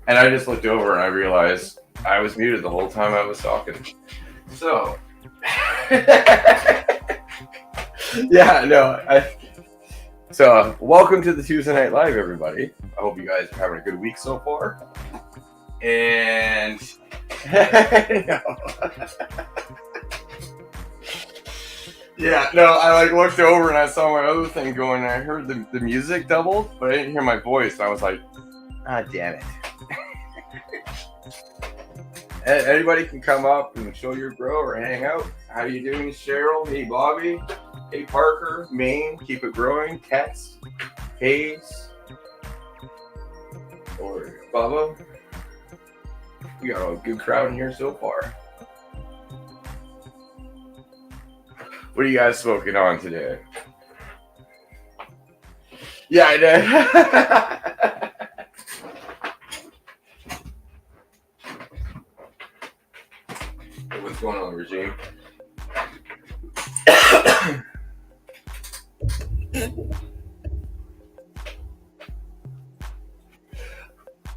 And I just looked over and I realized I was muted the whole time I was talking. So, yeah, no. So, welcome to the Tuesday Night Live, everybody. I hope you guys are having a good week so far. And yeah, no, I looked over and I saw my other thing going. And I heard the music doubled, but I didn't hear my voice. I was like, ah, damn it. Anybody can come up and show your bro or hang out. How you doing, Cheryl? Hey, Bobby. Hey, Parker. Maine. Keep it growing. Tex. Hayes. Or Bubba. We got a good crowd in here so far. What are you guys smoking on today? Yeah, I did. What's going on, Regime?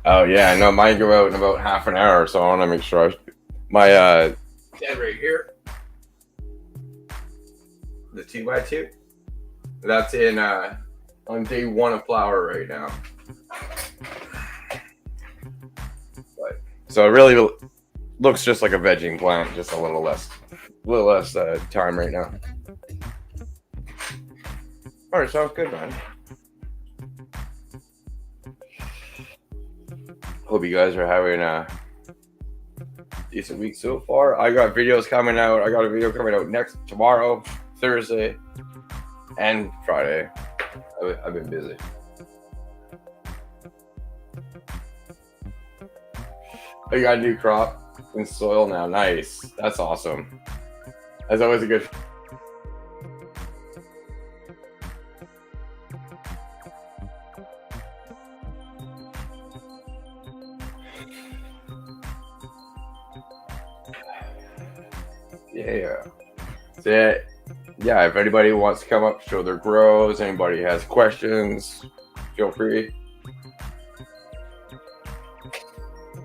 Oh yeah, no, mine go out in about half an hour, so I want to make sure my dead right here, the 2x2. That's in on day 1 of flower right now. But, so it really looks just like a vegging plant, just a little less time right now. All right, sounds good, man. Hope you guys are having a decent week so far. I got videos coming out. I got a video coming out tomorrow, Thursday, and Friday. I've been busy. I got a new crop in soil now. Nice. That's awesome. That's always a good. Yeah. So, yeah, if anybody wants to come up, show their grows, anybody has questions, feel free.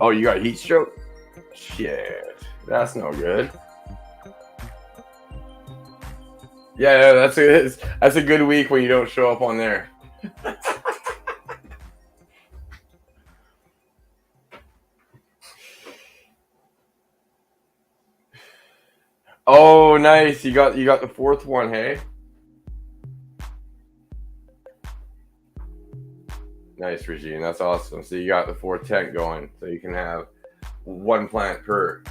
Oh, you got heat stroke? Shit, that's no good. Yeah, that's a good week when you don't show up on there. Oh, nice. You got the 4th one, hey? Nice, Regine. That's awesome. So you got the 4th tent going, so you can have 1 plant per.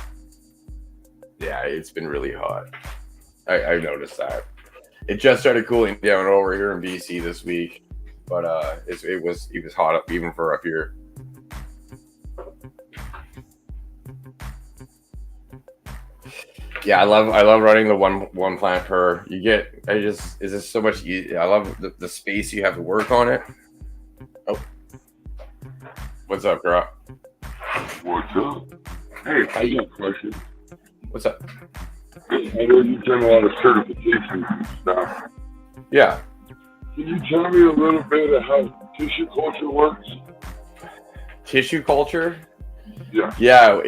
Yeah, it's been really hot. I noticed that. It just started cooling down over here in BC this week, but it was hot up even for up here. Yeah, I love running the one plant per. You get it's just so much easy. I love the space you have to work on it. Oh, what's up, girl? What's up? Hey, I got a question. What's up? I know you've done a lot of certifications and stuff. Yeah. Can you tell me a little bit of how tissue culture works? Tissue culture? Yeah.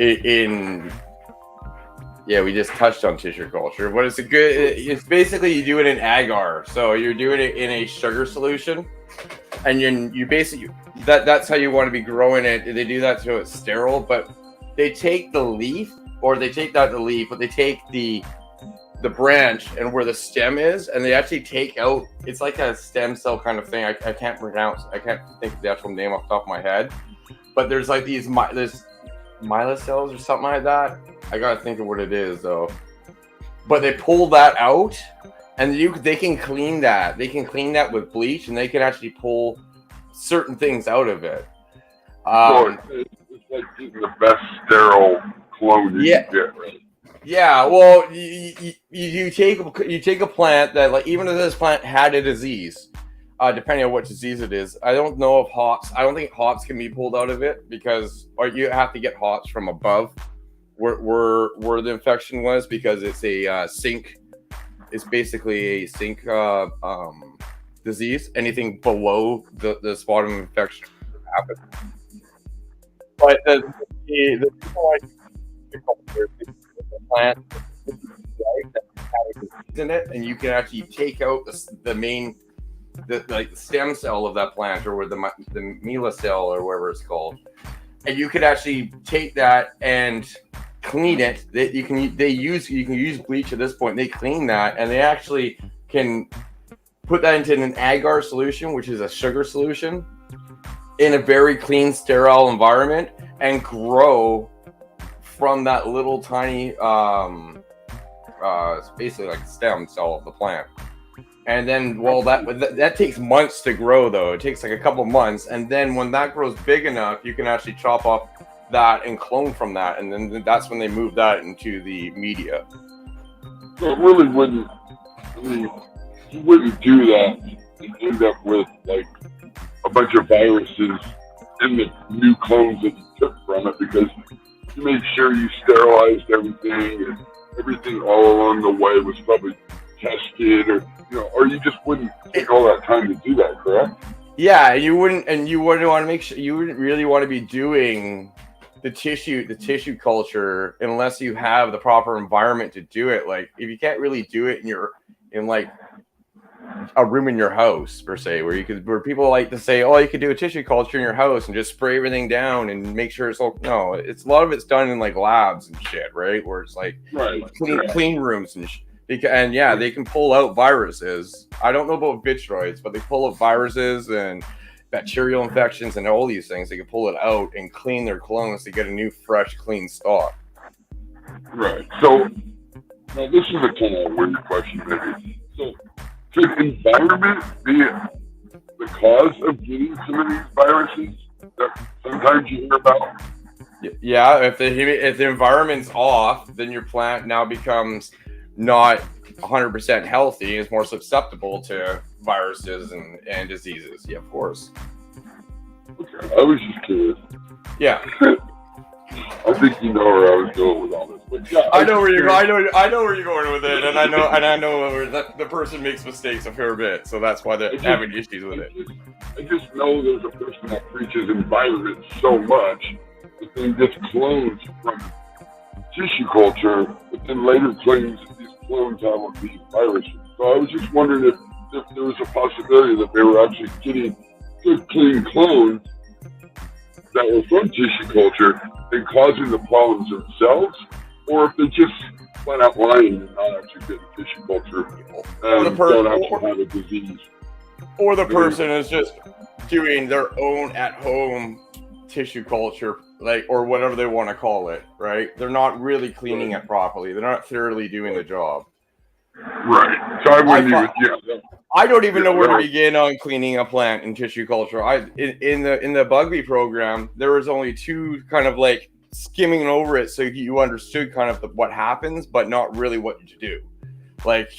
Yeah, we just touched on tissue culture. But it's basically you do it in agar. So you're doing it in a sugar solution. And you basically, that's how you want to be growing it. They do that so it's sterile, but they take the leaf, or they take not the leaf, but they take the branch and where the stem is, and they actually take out, it's like a stem cell kind of thing. I can't think of the actual name off the top of my head, but there's like these myelin cells or something like that. I gotta think of what it is though. But they pull that out, and they can clean that. They can clean that with bleach, and they can actually pull certain things out of it. So it's like getting the best sterile clone you can get, right? Yeah, well, you take a plant that, like, even if this plant had a disease, depending on what disease it is, I don't know if hops. I don't think hops can be pulled out of it or you have to get hops from above where the infection was, because it's a sink. It's basically a sink disease. Anything below the spot of infection happens. But the reason why the plant right, that has disease in it, and you can actually take out the main, the stem cell of that plant, or the mela cell, or whatever it's called, and you could actually take that and clean it. You can use bleach at this point. They clean that, and they actually can put that into an agar solution, which is a sugar solution, in a very clean, sterile environment, and grow from that little tiny, it's basically like a stem cell of the plant. And then, well, that takes months to grow, though. It takes like a couple months, and then when that grows big enough, you can actually chop off that and clone from that, and then that's when they move that into the media. So it really wouldn't. I mean, you wouldn't do that and end up with like a bunch of viruses in the new clones that you took from it, because you made sure you sterilized everything, and everything all along the way was probably tested, or you just wouldn't take all that time to do that, correct? Yeah, you wouldn't want to make sure, you wouldn't really want to be doing the tissue culture unless you have the proper environment to do it. Like, if you can't really do it in like a room in your house, per se, where people like to say, oh, you could do a tissue culture in your house and just spray everything down and make sure it's all, no, it's a lot of it's done in like labs and shit, right? Where it's like clean rooms and and yeah, they can pull out viruses. I don't know about vitroids, but they pull out viruses and bacterial infections and all these things. They can pull it out and clean their clones to get a new, fresh, clean stock. Right. So now this is a kind of weird question, maybe. So could environment be the cause of getting some of these viruses that sometimes you hear about? Yeah, if the environment's off, then your plant now becomes not 100% healthy. It's more susceptible to viruses and diseases. Yeah, of course. Okay, I was just curious. Yeah. I think you know where I was going with all this. But yeah, I know where you're going. I know where you're going with it, and I know where the person makes mistakes a fair bit, so that's why they're having issues with it. I just know there's a person that preaches environment so much that then gets clones from tissue culture, but then later claims that these clones have these viruses. So I was just wondering if there was a possibility that they were actually getting good, clean clones that were from tissue culture and causing the problems themselves, or if they're just flat out lying and not actually getting tissue culture and don't actually have a disease. Or the person is just doing their own at-home tissue culture, like, or whatever they want to call it, right? They're not really cleaning it properly. They're not thoroughly doing the job. Right. So I don't even know where to begin on cleaning a plant in tissue culture. In the Bugby program, there was only two kind of like skimming over it, so you understood kind of what happens, but not really what to do. Like,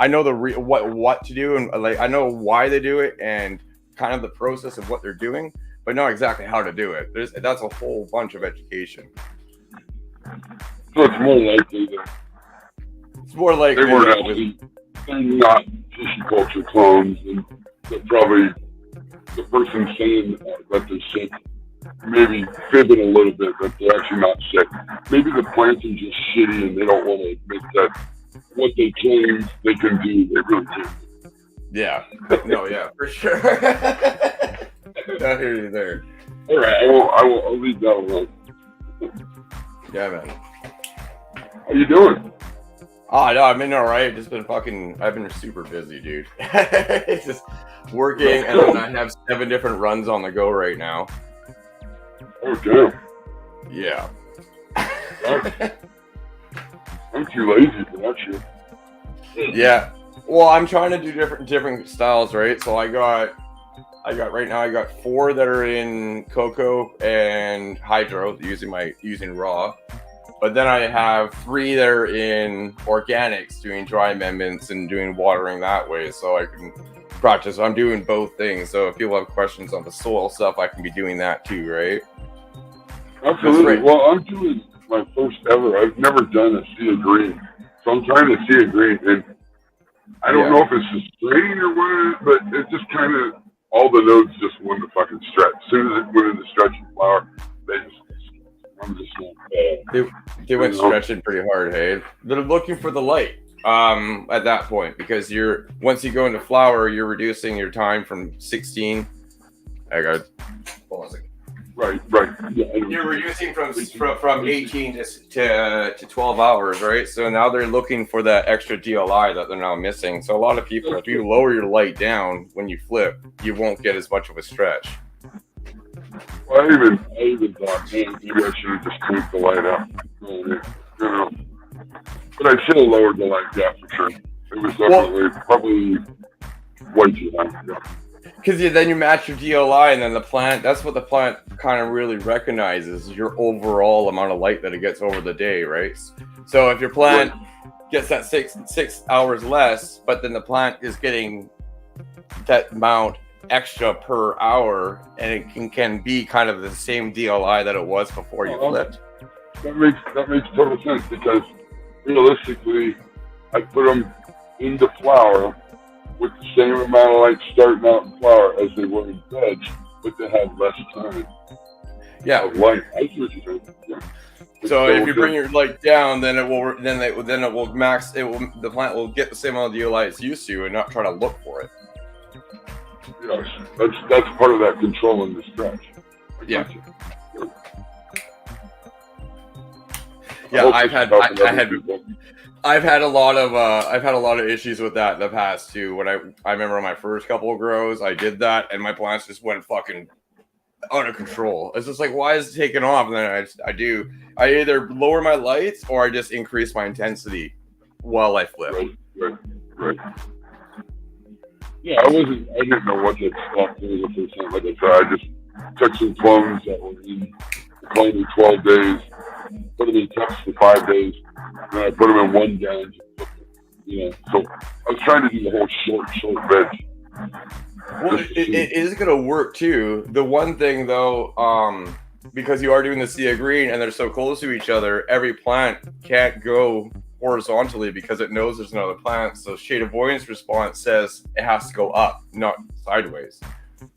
I know what to do, and like I know why they do it, and kind of the process of what they're doing, but not exactly how to do it. That's a whole bunch of education. So it's more likely that they're not tissue culture clones, and they're probably the person saying that they're sick, maybe fibbing a little bit that they're actually not sick. Maybe the plants are just shitty and they don't want to admit that what they claim they can do, they really can't. Yeah. No, yeah, for sure. I hear you there. All right, I'll leave that alone. Yeah, man. How you doing? Oh, no, I've been all right. I've been super busy, dude. It's just working, and then I have 7 different runs on the go right now. Oh, damn. Yeah. I'm too lazy for that shit. Yeah. Well, I'm trying to do different styles, right? So I got right now, I got 4 that are in cocoa and hydro using raw. But then I have 3 that are in organics, doing dry amendments and doing watering that way, so I can practice. I'm doing both things, so if people have questions on the soil stuff, I can be doing that too, right? Absolutely. Right. Well, I'm doing my first ever. I've never done a sea of green, so I'm trying to sea of green, and I don't know if it's the strain or what, but it just kind of, all the nodes just wanted to fucking stretch. As soon as it went into stretching flower, they just I'm just They went stretching pretty hard, hey? They're looking for the light at that point, because once you go into flower, you're reducing your time from 16. I got hold on a second. Right. Yeah, You're reducing from 18 to 12 hours, right? So now they're looking for that extra DLI that they're now missing. So a lot of people, if you lower your light down when you flip, you won't get as much of a stretch. Well, I even thought, man, maybe I should have just tweaked the light out. You know. But I should have lowered the light, yeah, for sure. It was definitely probably way too high. Yeah. Because then you match your DLI, and then the plant, that's what the plant kind of really recognizes, your overall amount of light that it gets over the day, right? So if your plant gets that six hours less, but then the plant is getting that amount extra per hour, and it can be kind of the same DLI that it was before you flipped. That makes total sense, because realistically, I put them into flower with the same amount of light starting out in flower as they were in veg, but they had less time. Yeah. Of light. I see what you're saying. Yeah. So if you bring your light down, then it will the plant will get the same amount of DLI it's used to and not try to look for it. Yes, that's part of that controlling the stretch. Yeah. Yeah, I've had a lot of issues with that in the past too. When I remember my first couple of grows, I did that, and my plants just went fucking out of control. It's just like, why is it taking off? And then I either lower my lights or I just increase my intensity while I flip. Right. Yeah, I didn't know what to expect. Like I said, I just took some clones that were in the clone for 12 days, put them in cups for 5 days, and I put them in one gallon. So I was trying to do the whole short veg. Well, it is going to work too. The one thing though, because you are doing the sea green and they're so close to each other, every plant can't go horizontally because it knows there's another plant. So shade avoidance response says it has to go up, not sideways.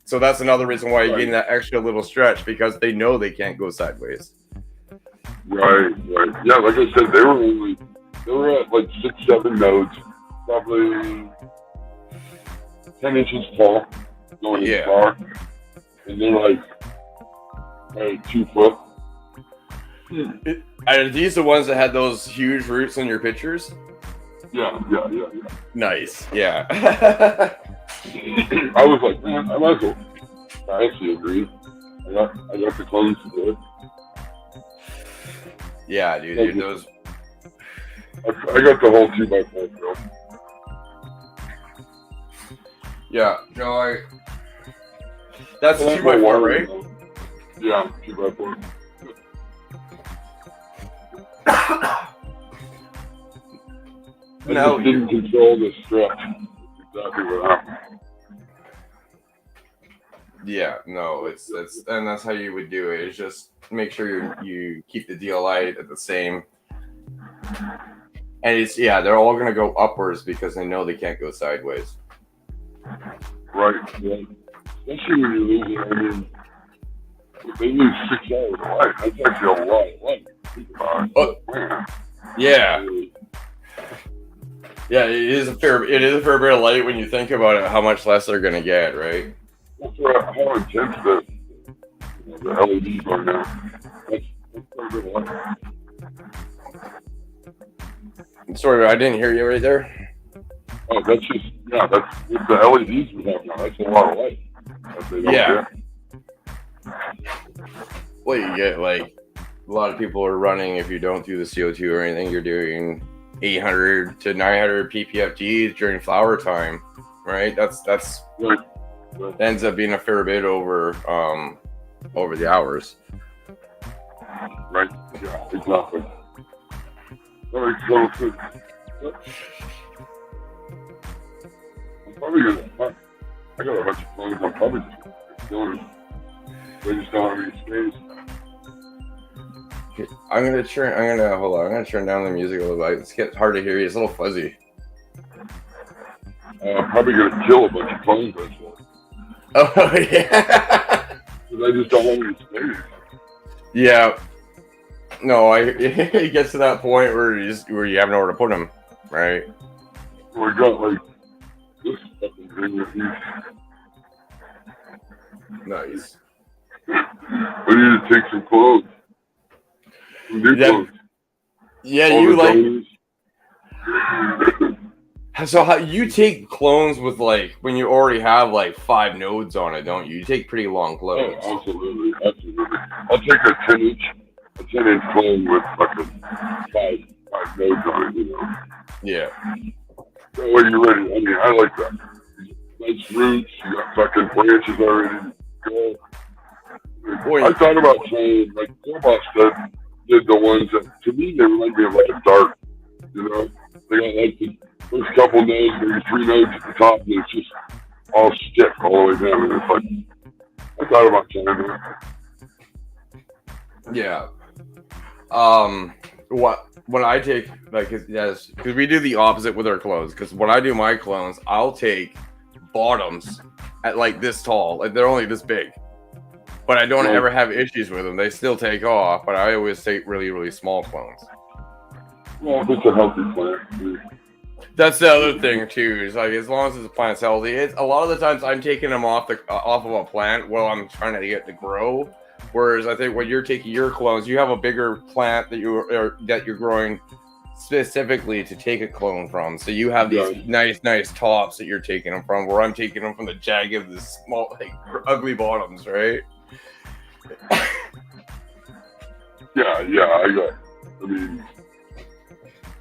So that's another reason why you're getting that extra little stretch, because they know they can't go sideways. Right. Yeah, like I said, they were at like 6-7 nodes, probably 10 inches tall, going as far, and they're like 2 foot. Are these the ones that had those huge roots in your pictures? Yeah. Nice. Yeah. I was like, man, I might as well. I actually agree. I got the clones to do it. Yeah, dude, those. I got the whole 2x4 bro. Yeah, no, that's a 2x4, right? Yeah, 2x4. I just didn't control the stretch. That's exactly what happened. Yeah, no, it's and that's how you would do it. It's just make sure you keep the DLI at the same. And they're all gonna go upwards because they know they can't go sideways. Right. Yeah. Especially when you're losing. I mean, if they lose 6 hours of light, that's actually a lot of light. Yeah. Yeah, it is a fair bit of light when you think about it. How much less they're gonna get, right? Well, for how intense the LEDs are now, that's quite a bit of light. Sorry, I didn't hear you right there. Oh, that's with the LEDs we have now. That's a lot of light. Yeah. Well, you get like a lot of people are running. If you don't do the CO2 or anything, you're doing 800 to 900 ppfgs during flower time, right? That's right. That ends up being a fair bit over the hours. Right. Yeah. Exactly. That makes total sense. I'm probably gonna. I got a bunch of clones. I'm probably just doing it. They just don't have any space. I'm gonna turn down the music a little bit. It's getting hard to hear you. It's a little fuzzy. I'm probably gonna kill a bunch of clones. Oh yeah. Because I just don't have any space. Yeah. No, it gets to that point where you have nowhere to put them, right? We got like this fucking thing with these. Nice. We need to take some clothes. Some new clothes. Yeah, All you like. donors. So how you take clones with like when you already have like 5 nodes on it, don't you? You take pretty long clones. Oh, absolutely. I'll take a 10-inch clone with fucking five nodes on it, you know. Yeah. That way you're ready. I mean, I like that. Nice roots, you got fucking branches already to go. I thought about trying, like Boss did the ones that, to me, they remind me of like a dart, you know? They got like the first couple nodes, maybe 3 nodes at the top, and it's just all stiff all the way down. And it's like, I thought about trying that. Yeah. When I take because we do the opposite with our clones. Because when I do my clones, I'll take bottoms at like this tall, like they're only this big, but I don't ever have issues with them. They still take off, but I always take really, really small clones. Well, it's a healthy plant. That's the other thing too. Is like as long as the plant's healthy, it's a lot of the times I'm taking them off of a plant while I'm trying to get to grow. Whereas I think when you're taking your clones, you have a bigger plant that you're growing specifically to take a clone from. So you have these nice tops that you're taking them from. Where I'm taking them from the jagged, the small, like, ugly bottoms, right? Yeah. I mean,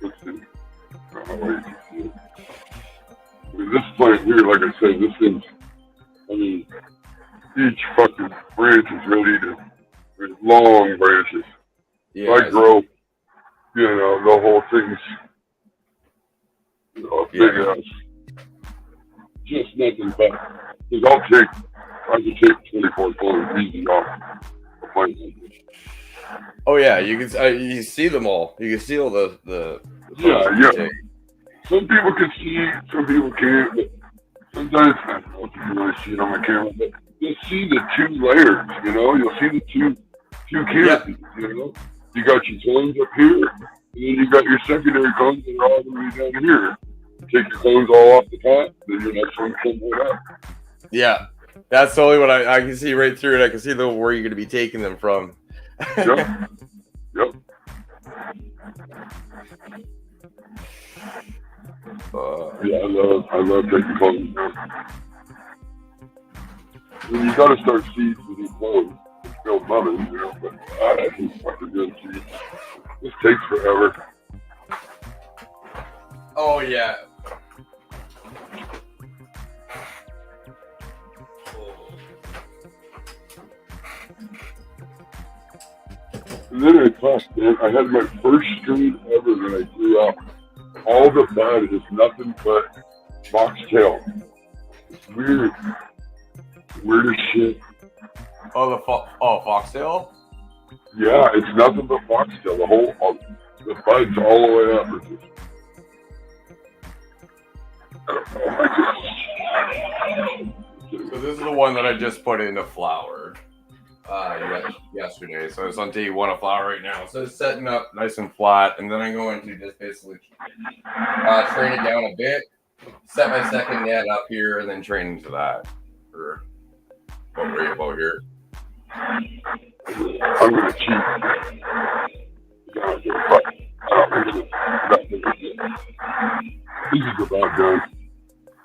let's see. I mean, this plant here, like I said, this thing's. I mean, each fucking branch is ready to. There's long branches. Yeah. So I grow, you know, the whole thing's, you know, a big ass. Just nothing but. Because I can take 24 clones easy off a plant like this. Oh yeah, you can you see them all. You can see all the yeah. Some people can see, some people can't. But sometimes I don't know if you can really see it on my camera, but you'll see the 2 layers. You know, you'll see the two canopies. You know, you got your clones up here, and then you got your secondary clones that are all the way down here. You take your clones all off the top, then your next one comes right up. Yeah, that's the only one I can see right through it. I can see where you're going to be taking them from. Yep. Yeah, I love taking clones. And you got to start seeds with these clones. It's still mothers, you know, but I think fucking good seeds. This takes forever. Oh yeah. And then I had my first strain ever that I grew up. All the bud is nothing but foxtail. It's weird. Weird as shit. Oh, foxtail? Yeah, it's nothing but foxtail. The bud's all the way up. So this is the one that I just put into flower yesterday. So it's on day 1 of flower right now. So it's setting up nice and flat, and then I'm going to just basically train it down a bit, set my second net up here, and then train into that for what we're about here. I'm gonna cheat. This is about done.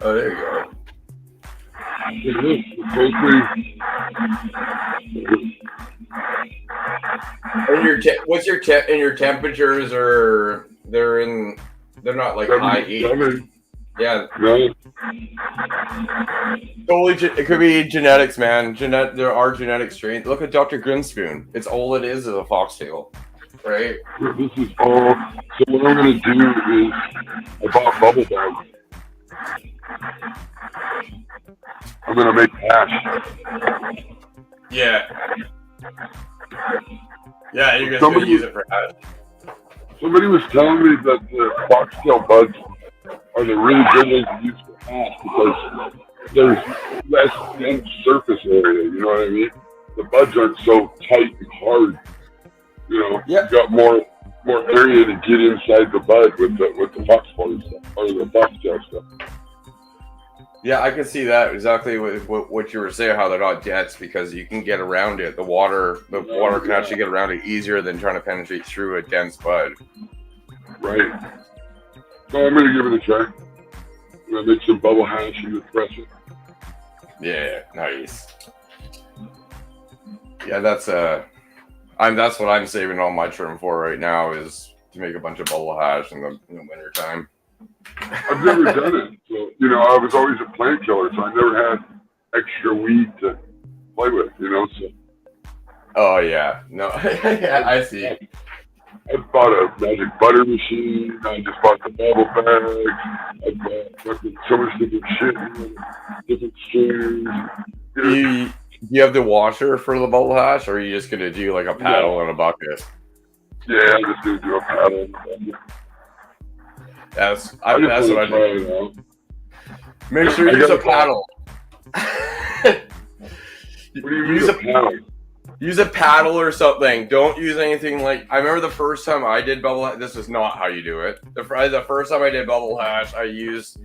Oh, there you go. And what's your and your temperatures are they're not like high heat. Yeah. No. Totally, it could be genetics, man. There are genetic strains. Look at Dr. Grinspoon. It's all it is a foxtail, right? This is all. So what I'm gonna do is I bought bubble bags. I'm gonna make hash. Yeah. Yeah, you're gonna use it for hash. Somebody was telling me that the foxtail buds are the really good ones to use for hash because there's less dense surface area, you know what I mean? The buds aren't so tight and hard. You know, Yeah. you got more area to get inside the bud with the foxfire stuff or the foxtail stuff. Yeah, I can see that exactly what you were saying, how they're not dense because you can get around it. The water can actually get around it easier than trying to penetrate through a dense bud. Right. So I'm gonna give it a try. I'm gonna make some bubble hash and press it. Yeah, nice. Yeah, that's what I'm saving all my trim for right now is to make a bunch of bubble hash in the winter time. I've never done it, so you know I was always a plant killer, so I never had extra weed to play with, you know. So. Oh yeah, no, yeah, I see. I bought a magic butter machine. I just bought the bubble bags. I bought fucking so much different shit, you know, different strings. Do you have the washer for the bubble hash, or are you just gonna do like a paddle and a bucket? Yeah, I'm just gonna do a paddle. That's what I do. Make sure you use a paddle. What do you use a paddle? Use a paddle or something. Don't use anything like. I remember the first time I did bubble hash. This is not how you do it. The first time I did bubble hash, I used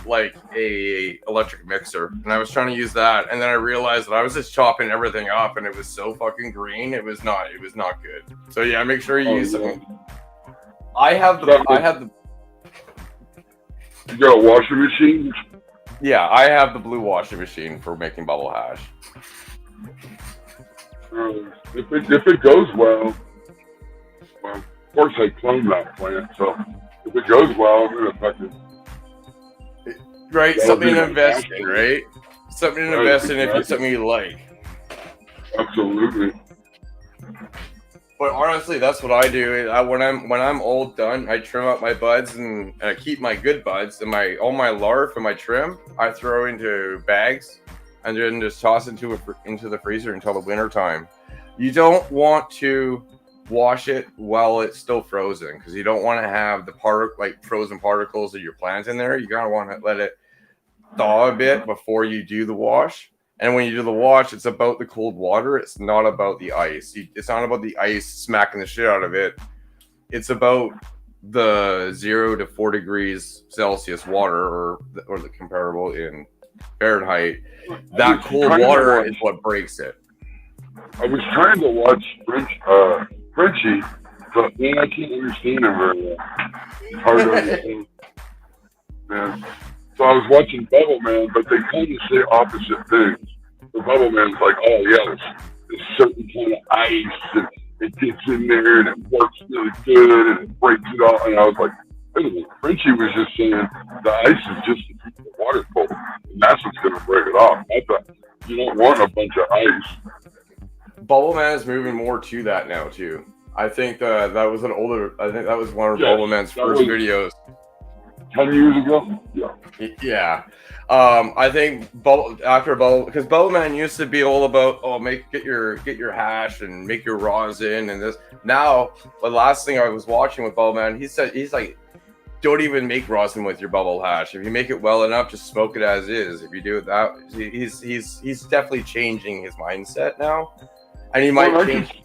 like a electric mixer, and I was trying to use that, and then I realized that I was just chopping everything up, and it was so fucking green. It was not good. So yeah, make sure you use something. I have the. You got a washing machine? Yeah, I have the blue washing machine for making bubble hash. If it goes well, of course I clone that plant. So if it goes well, I'm gonna fucking something to invest in, right? Something to invest in if it's something you like. Absolutely. But honestly, that's what I do. When I'm all done, I trim up my buds and I keep my good buds and all my larf and my trim. I throw into bags and then just toss into the freezer until the winter time. You don't want to wash it while it's still frozen because you don't want to have the frozen particles of your plant in there. You gotta want to let it thaw a bit before you do the wash. And when you do the wash, it's about the cold water. It's not about the ice. It's not about the ice smacking the shit out of it. It's about the 0 to 4 degrees Celsius water, or the comparable in Fahrenheit. That cold water is what breaks it. I was trying to watch Frenchie, but man, I can't understand him very well. It's hard to understand. Man. So I was watching Bubble Man, but they kind of say opposite things. The Bubble Man's like, oh yeah, there's certain kind of ice, and it gets in there, and it works really good, and it breaks it all. And I was like, wait a minute. Frenchie was just saying the ice is just to keep the water cold, and that's what's going to break it off. I thought you don't want a bunch of ice. Bubble Man is moving more to that now too. I think that was one of Bubble Man's first videos. 10 years ago? Yeah. Yeah. I think because Bubble Man used to be all about get your hash and make your rosin and this. Now the last thing I was watching with Bubble Man, he's like, don't even make rosin with your bubble hash. If you make it well enough, just smoke it as is. If you do it that, he's definitely changing his mindset now, and he might change.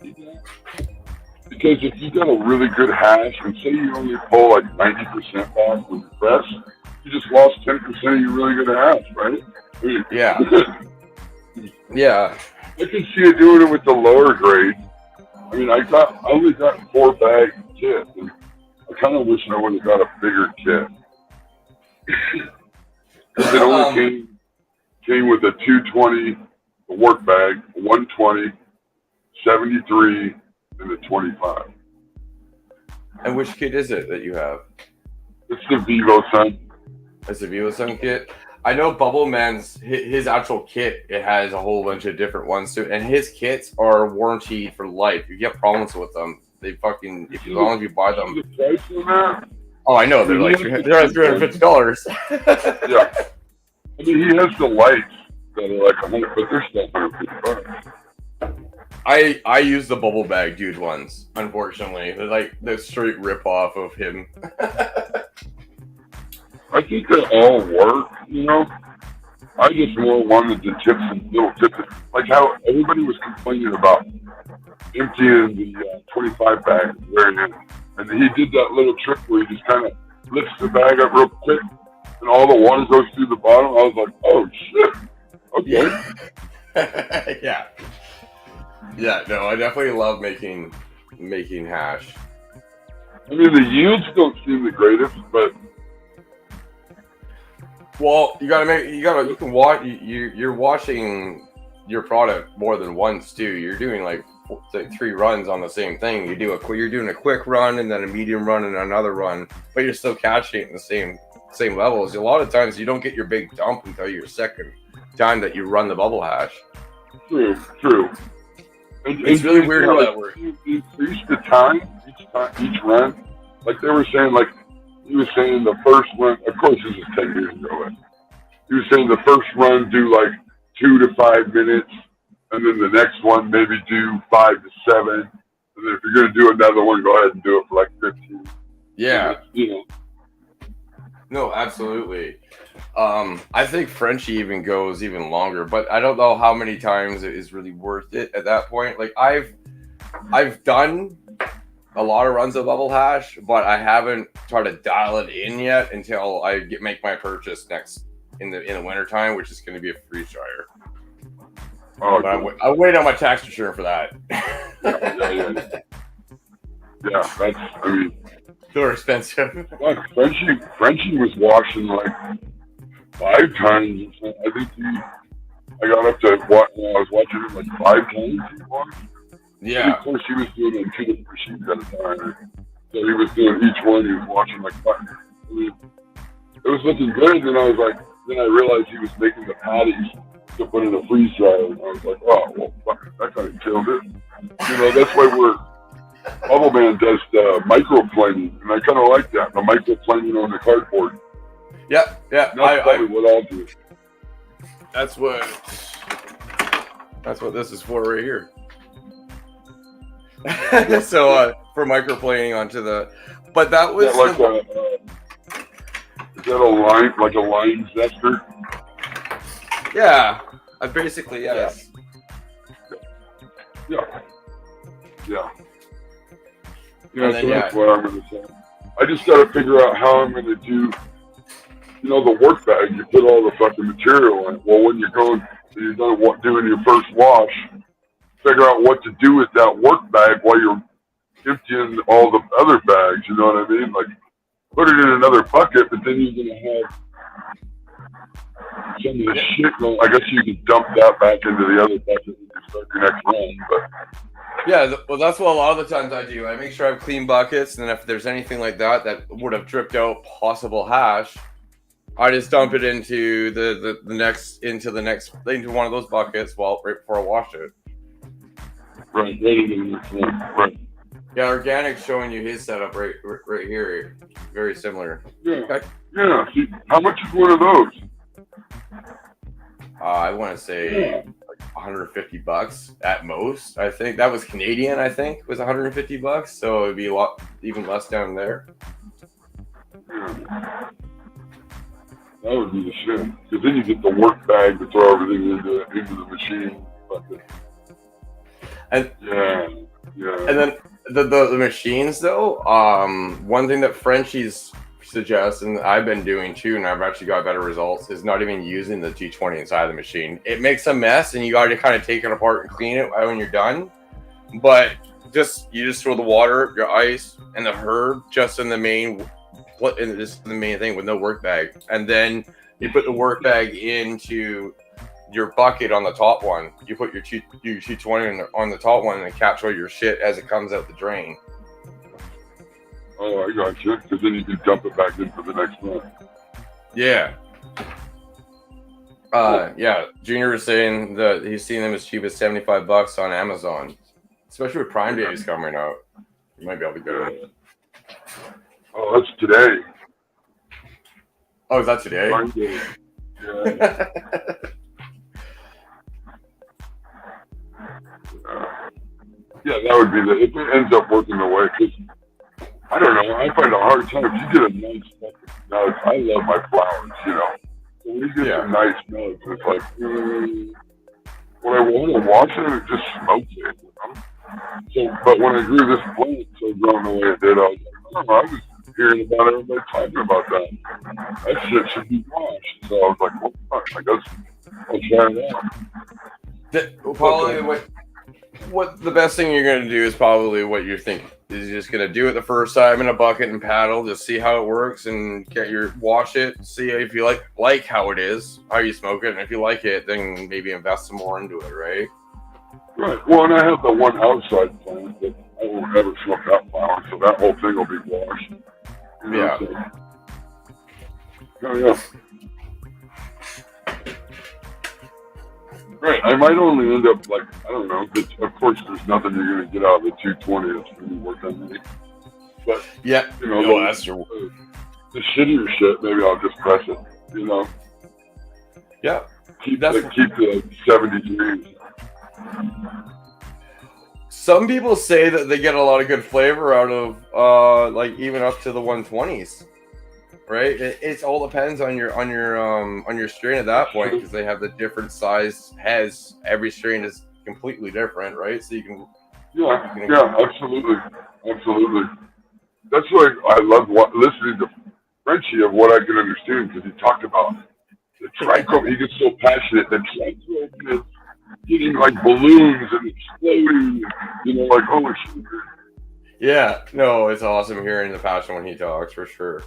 Because if you got a really good hash, and say you only pull like 90% back with the press, you just lost 10% of your really good hash, right? I mean, yeah. Yeah. I can see it doing it with the lower grade. I mean, I only got 4-bag kit, and I kind of wish I would have got a bigger kit. Because it only came with a 220, a work bag, a 120, 73, and the 25. And which kit is it that you have? It's the Vivo Sun. It's the Vivo Sun kit. I know Bubble Man's his actual kit. It has a whole bunch of different ones too, and his kits are warranted for life. If you get problems with them, they fucking as long as you buy them. The price on that? Oh, I know they're like $350. Yeah, I mean he has the lights that are like 100, but they're still $150. I use the bubble bag dude ones, unfortunately. They're like the straight rip off of him. I think they all work, you know. I just more wanted to tip some little tips. Like how everybody was complaining about emptying the 25 bag very in. And he did that little trick where he just kind of lifts the bag up real quick and all the water goes through the bottom. I was like, oh shit. Okay. Yeah. Yeah, no, I definitely love making hash. I mean, the yields don't seem the greatest, but well, you're washing your product more than once too. You're doing like 3 runs on the same thing. You're doing a quick run and then a medium run and another run, but you're still catching it in the same levels. A lot of times you don't get your big dump until your second time that you run the bubble hash. True. It's really weird how that works. You increase the time each run. Like they were saying, like he was saying the first run. Of course, this is 10 years ago. He was saying the first run do like 2 to 5 minutes, and then the next one maybe do 5 to 7. And then if you're gonna do another one, go ahead and do it for like 15. Yeah. You know. No, absolutely. I think Frenchie even goes even longer, but I don't know how many times it is really worth it at that point. Like I've done a lot of runs of bubble hash, but I haven't tried to dial it in yet until I make my purchase next in the wintertime, which is going to be a freeze dryer. Oh, but I wait on my tax return for that. Yeah, that's, I mean, they're expensive. Frenchie was washing like 5 times. I think I got up to what I was watching him like 5 times. He washed. Yeah. Of course, he was doing it on 2 different machines at a time. So he was doing each one. He was washing like 5. I mean, it was looking good. And then I realized he was making the patties to put in a freeze dryer. And I was like, oh, well, fuck, that kind of killed it. You know, that's why Bubble Man does the microplaning, and I kind of like that, the microplaning on the cardboard. Yeah. That's probably what I'll do. That's what this is for right here. So for microplaning onto the, but that was is that a lime zester? Yeah, basically yes. Yeah. So that's what I'm going to say. I just got to figure out how I'm going to do, the work bag. You put all the fucking material in. Well, when you're done doing your first wash, figure out what to do with that work bag while you're emptying all the other bags. You know what I mean? Like, put it in another bucket, but then you're going to have some of the shit. I guess you can dump that back into the other bucket and start your next run, but. Yeah, well, that's what a lot of the times I do. I make sure I have clean buckets, and if there's anything like that would have dripped out possible hash, I just dump it into into one of those buckets right before I wash it. Right. Yeah, Organic's showing you his setup right here. Very similar. Yeah. Okay. Yeah. See, how much is one of those? I want to say like $150 at most. I think that was Canadian. I think was $150, so it'd be a lot even less down there. Yeah. That would be the shit, because then you get the work bag to throw everything into the machine. And yeah. And then the machines though. One thing that Frenchies suggest, and I've been doing too, and I've actually got better results, is not even using the G20 inside the machine. It makes a mess, and you got to kind of take it apart and clean it when you're done. But you just throw the water, your ice, and the herb just in the main thing with no work bag, and then you put the work bag into your bucket on the top one. You put your G20 on the top one, and capture all your shit as it comes out the drain. Oh, I got you. Because then you can dump it back in for the next one. Yeah. Yeah. Junior was saying that he's seen them as cheap as $75 on Amazon, especially with Prime Days coming out. You might be able to get it. Oh, that's today. Oh, is that today? Prime Day. Yeah. Yeah, that would be if it ends up working the way, because I don't know, I find it a hard time. If you get a nice fucking nug, I love my flowers, So when you get some nice nugs, it's like, when I want to wash it, it just smokes it, So, but when I grew this plant so grown the way it did, I was like, oh, I was hearing about everybody talking about that. That shit should be washed. So I was like, well, fuck, I guess I'll try it out. Probably what the best thing you're going to do is probably what you're thinking. Is you're just going to do it the first time in a bucket and paddle, just see how it works and wash it, see if you like how it is, how you smoke it, and if you like it, then maybe invest some more into it, right? Right. Well, and I have the one outside plant that I won't ever smoke that flower, so that whole thing will be washed. You know, Yeah. So, oh, yeah. Right. I might only end up, like, I don't know. But of course, there's nothing you're going to get out of the 220 that's going to be worth on me. But, yeah, you know, that's true. The shittier shit, maybe I'll just press it, you know? Yeah. Keep the 70 degrees. Some people say that they get a lot of good flavor out of like even up to the 120s, right? It all depends on your strain at that point, because they have the different size heads. Every strain is completely different, right? So you can absolutely. That's why I love listening to Frenchie of what I can understand, because he talked about the trichome. He gets so passionate. The trichome is getting like balloons and exploding, you know, like, holy shit. Yeah, no, it's awesome hearing the passion when he talks, for sure.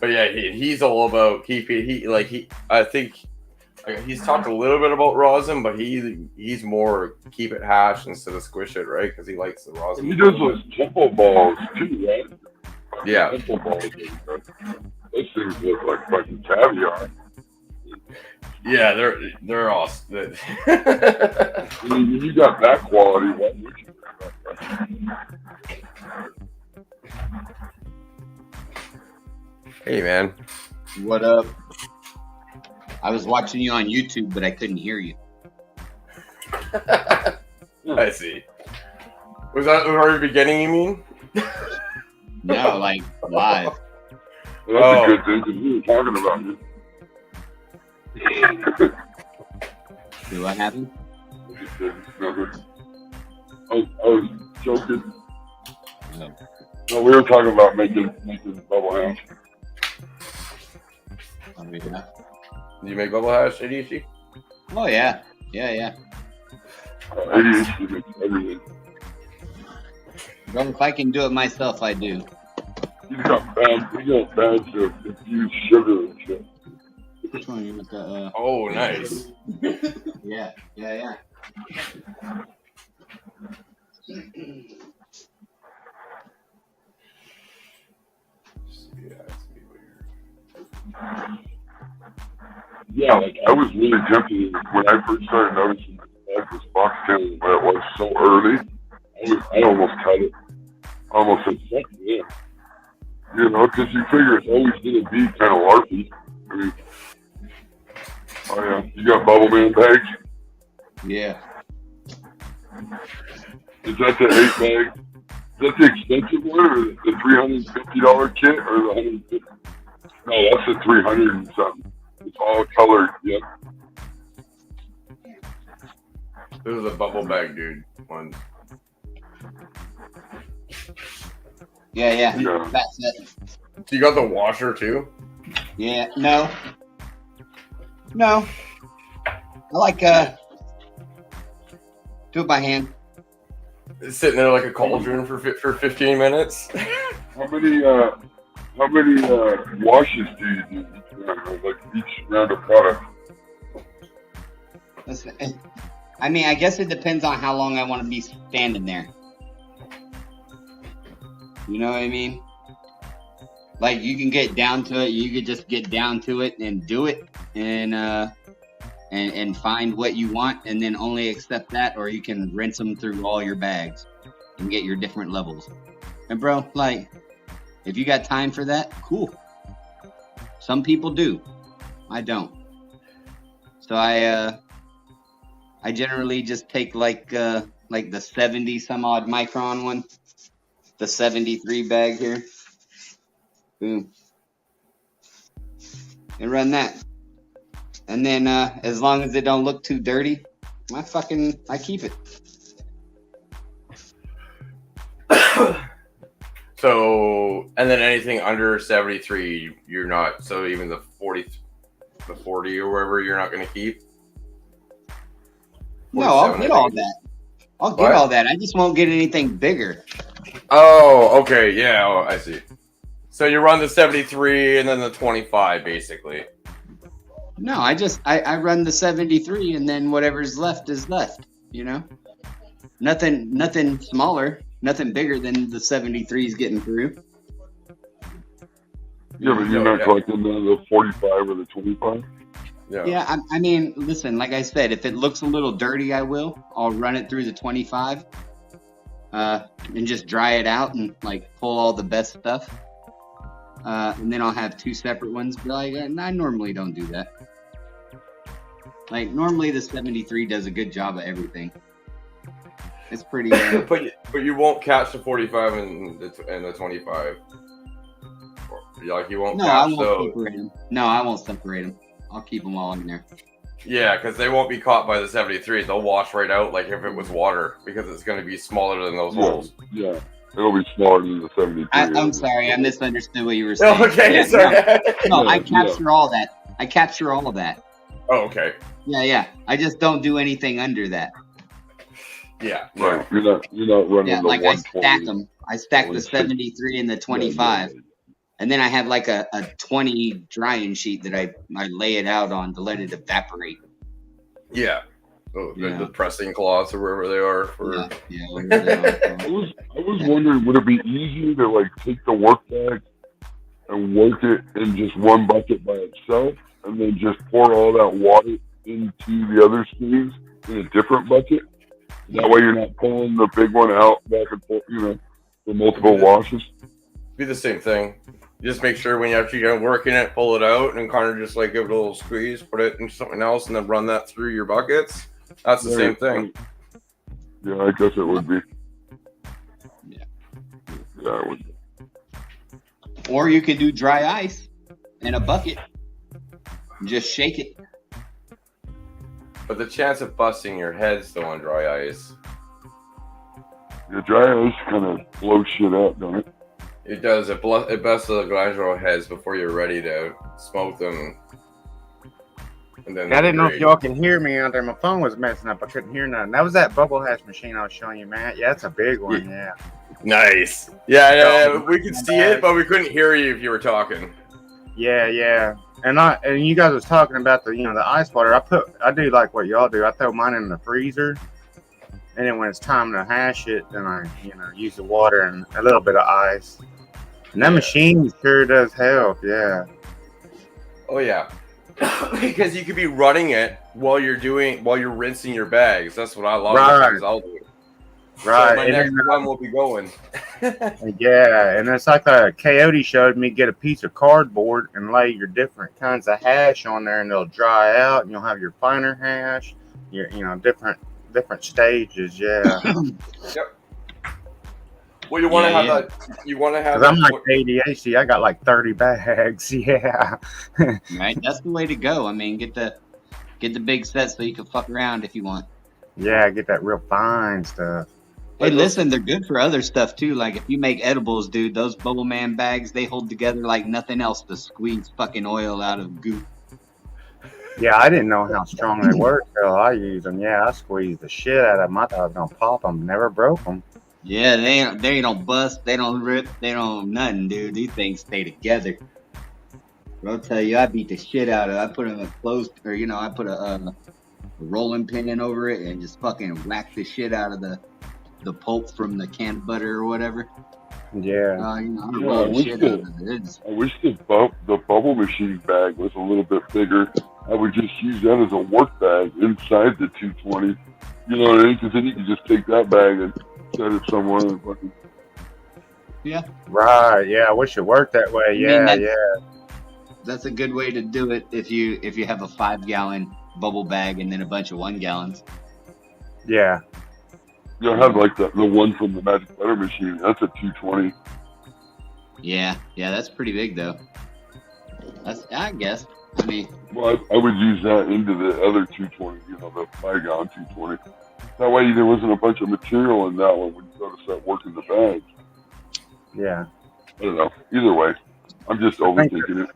But yeah, he's all about keeping. I think he's talked a little bit about rosin, but he's more keep it hashed instead of squish it, right? Because he likes the rosin. He does those temple balls too, right? Yeah. Temple balls. Those things look like fucking caviar. Yeah, they're awesome. I mean, when you got that quality, what would you have? Hey, man. What up? I was watching you on YouTube, but I couldn't hear you. I see. Was that the very beginning, you mean? No, like live. Well, that's a good thing, because we were talking about you. See what happened? I was joking. No, we were talking about making bubble hash. Do you make bubble hash, ADHD? Oh yeah. ADHD makes everything. Bro, if I can do it myself, I do. He's got bags of infused sugar and shit. Which one? You with the, Oh, nice. Yeah. Yeah, Yeah, like I was really tempted when I first started noticing my bag was box killing when it was so early. I almost cut it. I almost said, fuck yeah. You know, because you figure it's always going to be kind of larpy. I mean, oh yeah, you got Bubble Man bags? Yeah. Is that the 8 bag? Is that the expensive one, or the $350 kit, or the $150? No, that's the 300 and something. It's all colored. Yep. This is a bubble bag, dude. One. Yeah. That's it. So you got the washer too? Yeah. No. I like do it by hand. It's sitting there like a cauldron for 15 minutes. How many washes do you do each round, like each round of product? I mean, I guess it depends on how long I want to be standing there. You know what I mean? Like, you can get down to it. You could just get down to it and do it, and find what you want, and then only accept that, or you can rinse them through all your bags and get your different levels. And bro, like, if you got time for that, cool. Some people do. I don't. So I generally just take like the 70 some odd micron one, the 73 bag here. Boom. And run that. And then as long as it don't look too dirty, I keep it. So, and then anything under 73, you're not. So even the 40 or wherever, you're not going to keep. No, I'll get all that. I'll get all that. I just won't get anything bigger. Oh, okay, yeah. Oh, I see. So you run the 73 and then the 25, basically. No, I run the 73 and then whatever's left is left. You know, nothing smaller. Nothing bigger than the 73s getting through. Yeah, but you're not collecting the 45 or the 25? Yeah, I mean, listen, like I said, if it looks a little dirty, I'll run it through the 25 and just dry it out and like pull all the best stuff. And then I'll have two separate ones. But like, I normally don't do that. Like, normally the 73 does a good job of everything. It's pretty. But you won't catch the 45 and the 25. Like you won't. No, catch I won't those. separate them. No, I won't separate them. I'll keep them all in there. Yeah, because they won't be caught by the 73. They'll wash right out like if it was water because it's going to be smaller than those holes. Yeah, it'll be smaller than the 73. I'm sorry, I misunderstood what you were saying. Okay, yeah, sorry. No, I capture all that. I capture all of that. Oh, okay. Yeah. I just don't do anything under that. Yeah. Right. You're not running the like 120. I stack them. I stack the 73 and the 25. And then I have like a 20 drying sheet that I lay it out on to let it evaporate. Yeah. Oh, the pressing cloths or wherever they are for. I was wondering, would it be easier to like take the work bag and work it in just one bucket by itself, and then just pour all that water into the other sleeves in a different bucket? That way, you're not pulling the big one out back and forth, for multiple washes. Be the same thing. You just make sure when you actually get working it, pull it out and kind of just like give it a little squeeze, put it into something else, and then run that through your buckets. That's the same thing. Yeah, I guess it would be. Yeah, it would be. Or you could do dry ice in a bucket. Just shake it. But the chance of busting your head still on dry ice. Yeah, dry ice kind of blows shit out, don't it? It does. It busts the glycerol heads before you're ready to smoke them. And then I didn't know if y'all can hear me out there. My phone was messing up. I couldn't hear nothing. That was that bubble hash machine I was showing you, Matt. Yeah, it's a big one. Yeah. Nice. Yeah. We could see it, but we couldn't hear you if you were talking. Yeah. And you guys was talking about the ice water. I do like what y'all do. I throw mine in the freezer, and then when it's time to hash it, then I use the water and a little bit of ice. And that machine sure does help. Yeah. Oh yeah. Because you could be running it while you're rinsing your bags. That's what I love. Right. I'll do. Right. So my next one will be going. Yeah, and it's like a coyote showed me, get a piece of cardboard and lay your different kinds of hash on there, and they'll dry out, and you'll have your finer hash, your different stages. Yeah. Yep. Well, you want to have that. You want to have. 'Cause I'm like ADHD. I got like 30 bags. Yeah. Right. That's the way to go. I mean, get the big set so you can fuck around if you want. Yeah, get that real fine stuff. Hey, listen, they're good for other stuff too. Like if you make edibles, dude, those Bubble Man bags, they hold together like nothing else to squeeze fucking oil out of goop. Yeah, I didn't know how strong they were till I used them. Yeah, I squeezed the shit out of them. I thought I was gonna pop them. Never broke them. Yeah, they don't bust, they don't rip, they don't nothing, dude. These things stay together. But I'll tell you, I beat the shit out of it. I put them I put a rolling pin in over it and just fucking whack the shit out of the pulp from the canned butter or whatever. Yeah. I roll the shit out of it. I wish the bubble machine bag was a little bit bigger. I would just use that as a work bag inside the 220. You know what I mean? Because then you can just take that bag and set it somewhere. And fucking... Yeah. Right. Yeah. I wish it worked that way. Yeah. That's a good way to do it if you have a 5-gallon bubble bag and then a bunch of 1 gallons. Yeah. I have like the one from the Magic Butter machine. That's a 220. Yeah, that's pretty big though. I guess. I mean, Well, I would use that into the other 220, you know, the 5-gallon 220. That way there wasn't a bunch of material in that one when you go to start working the bags. Yeah. I don't know. Either way, I'm just overthinking it.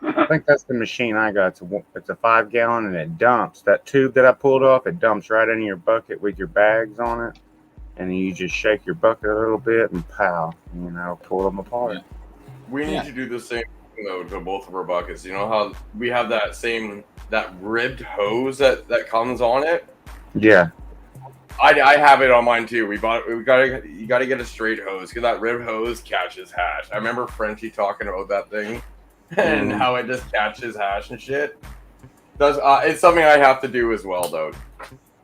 I think that's the machine I got. It's a 5-gallon and it dumps. That tube that I pulled off, it dumps right into your bucket with your bags on it. And then you just shake your bucket a little bit and pow, you know, pull them apart. We need to do the same thing though to both of our buckets. You know how we have that ribbed hose that comes on it? Yeah. I have it on mine too. You gotta get a straight hose because that ribbed hose catches hash. I remember Frenchie talking about that thing and how it just catches hash and shit. It's something I have to do as well though.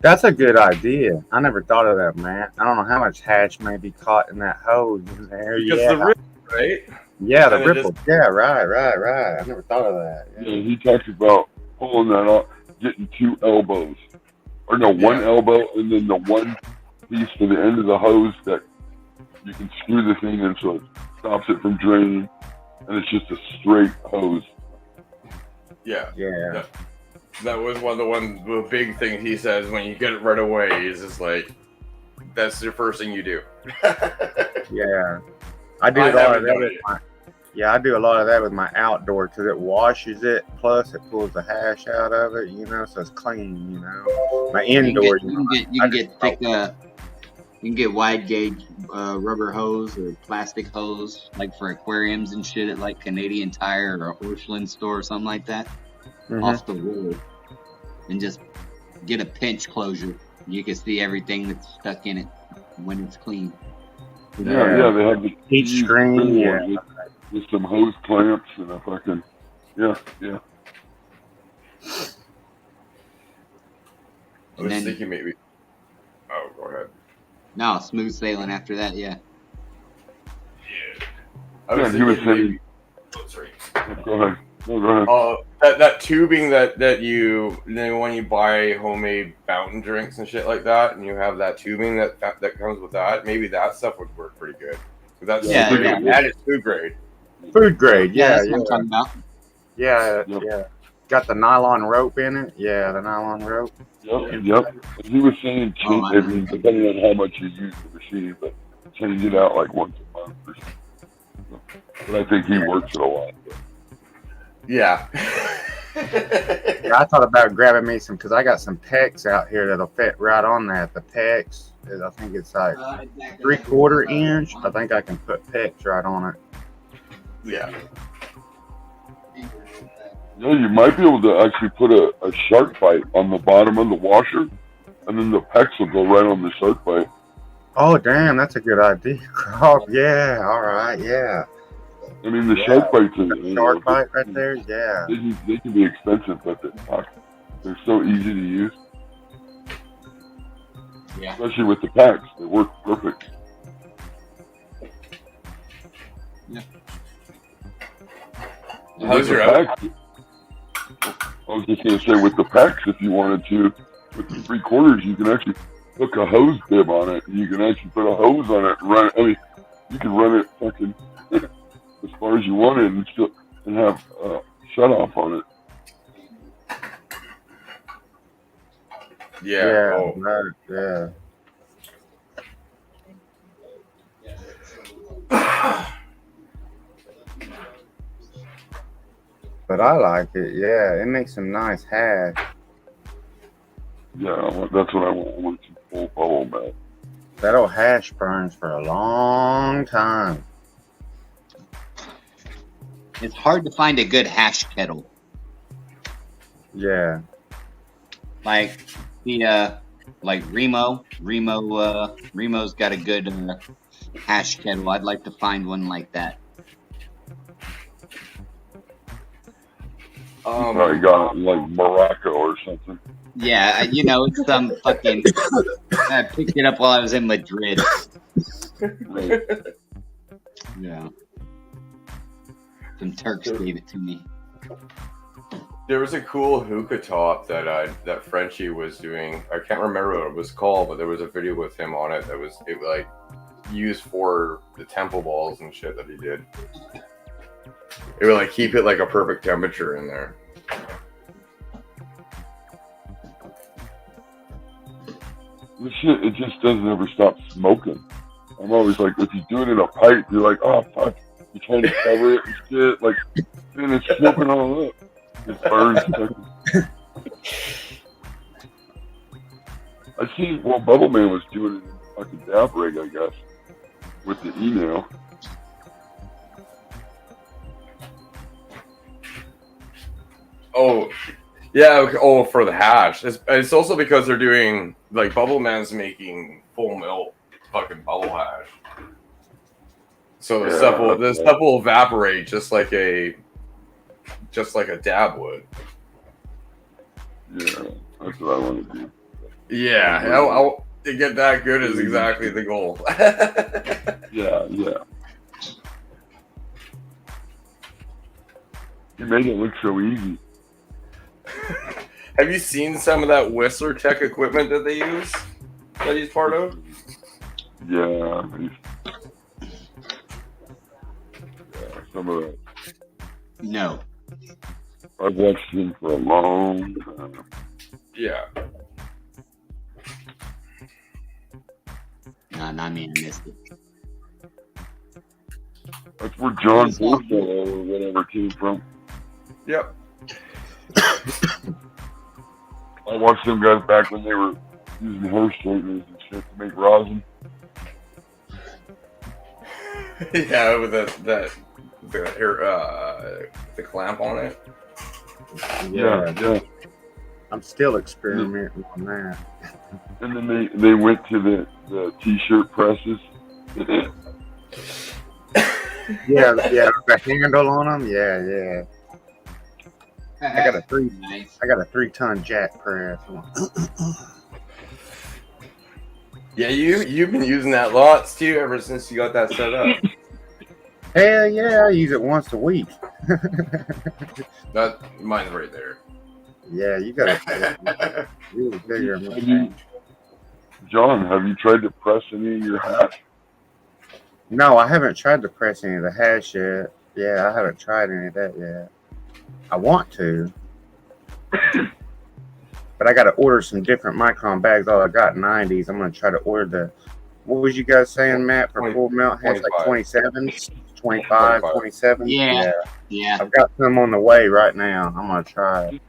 That's a good idea. I never thought of that, man. I don't know how much hash may be caught in that hose in there. Because the ripple, right? Yeah, the ripple. Yeah, right. I never thought of that. Yeah, he talks about pulling that off, getting 2 elbows. Or no, 1 elbow, and then the one piece to the end of the hose that you can screw the thing in so it stops it from draining, and it's just a straight hose. Yeah. Yeah. That was the big thing he says when you get it right away. He's just like, that's the first thing you do. Yeah. I do a lot of that. I do a lot of that with my outdoor because it washes it. Plus, it pulls the hash out of it, you know, so it's clean, you know. My indoor, you can get thick, you can get wide gauge rubber hose or plastic hose, like for aquariums and shit at like Canadian Tire or a Orchland store or something like that, off the roll, and just get a pinch closure. You can see everything that's stuck in it when it's clean. Yeah, they have the heat screen, with some hose clamps and a fucking, yeah. I was thinking maybe. Oh, go ahead. No, smooth sailing after that, yeah. I was he was thinking saying. maybe. Oh, sorry. Go ahead. No, go ahead. That tubing that you when you buy homemade fountain drinks and shit like that, and you have that tubing that comes with that, maybe that stuff would work pretty good. That's that is food grade. Food grade, that's what I'm talking about. Yeah. Got the nylon rope in it. Yeah, the nylon rope. Yep. He was saying depending on how much you use the machine, but change it out like once a month or something. But I think he works it a lot. Yeah. I thought about grabbing me some because I got some pecs out here that'll fit right on that. The pecs, I think it's like 3/4 inch. I think I can put pecs right on it. Yeah. Yeah, you might be able to actually put a shark bite on the bottom of the washer, and then the pecs will go right on the shark bite. Oh, damn, that's a good idea. Oh, yeah, all right, yeah. I mean, the shark bites are... Shark bite right there, yeah. They can be expensive, but they're so easy to use. Yeah. Especially with the packs. They work perfect. Yeah. How's your packs? I was just going to say, with the packs, if you wanted to, with the 3/4, you can actually hook a hose bib on it, and you can actually put a hose on it and run it. I mean, you can run it fucking as far as you want it and have shut off on it. Yeah. Right, yeah. But I like it, yeah. It makes some nice hash. Yeah, that's what I want to full bubble, man. That old hash burns for a long time. It's hard to find a good hash kettle. Yeah. Like like Remo's got a good hash kettle. I'd like to find one like that. Probably got it like Morocco or something. Yeah, it's some fucking. I picked it up while I was in Madrid. Right. Yeah. Some Turks gave it to me. There was a cool hookah top that Frenchie was doing. I can't remember what it was called, but there was a video with him on it that was like used for the temple balls and shit that he did. It would like keep it like a perfect temperature in there. the shit, it just doesn't ever stop smoking. I'm always like, if you do it in a pipe, you're like, oh fuck, you're trying to cover it and shit. Like, then it's smoking all up. It burns. I see. Well, Bubble Man was doing it in fucking dab rig, I guess, with the email. Oh, yeah. Okay. Oh, for the hash. It's also because they're doing like Bubble Man's making full milk fucking bubble hash. So the stuff will evaporate just like a dab would. Yeah, that's what I want to do. Yeah, to get that good is exactly the goal. Yeah. You made it look so easy. Have you seen some of that Whistler Tech equipment that they use that he's part of? Yeah, some of that. No. I've watched him for a long time. Yeah. Nah, not me. I missed it. That's where John Bordeaux or whatever came from. Yep. I watched them guys back when they were using hair straighteners and shit to make rosin. Yeah, with the clamp on it. Yeah. I'm still experimenting on that. And then they went to the t-shirt presses. Yeah, the handle on them. Yeah. I got a 3-ton jack press. Yeah, you've been using that lots too ever since you got that set up. Hell yeah, I use it once a week. That mine's right there. Yeah, you got to really bigger. John, have you tried to press any of your hats? No, I haven't tried to press any of the hash yet. Yeah, I haven't tried any of that yet. I want to. But I got to order some different micron bags. All I got 90s. I'm going to try to order the, what was you guys saying, Matt, for 20, full melt hash? 25. Like 27s? 25, 27? Yeah. I've got some on the way right now. I'm going to try it.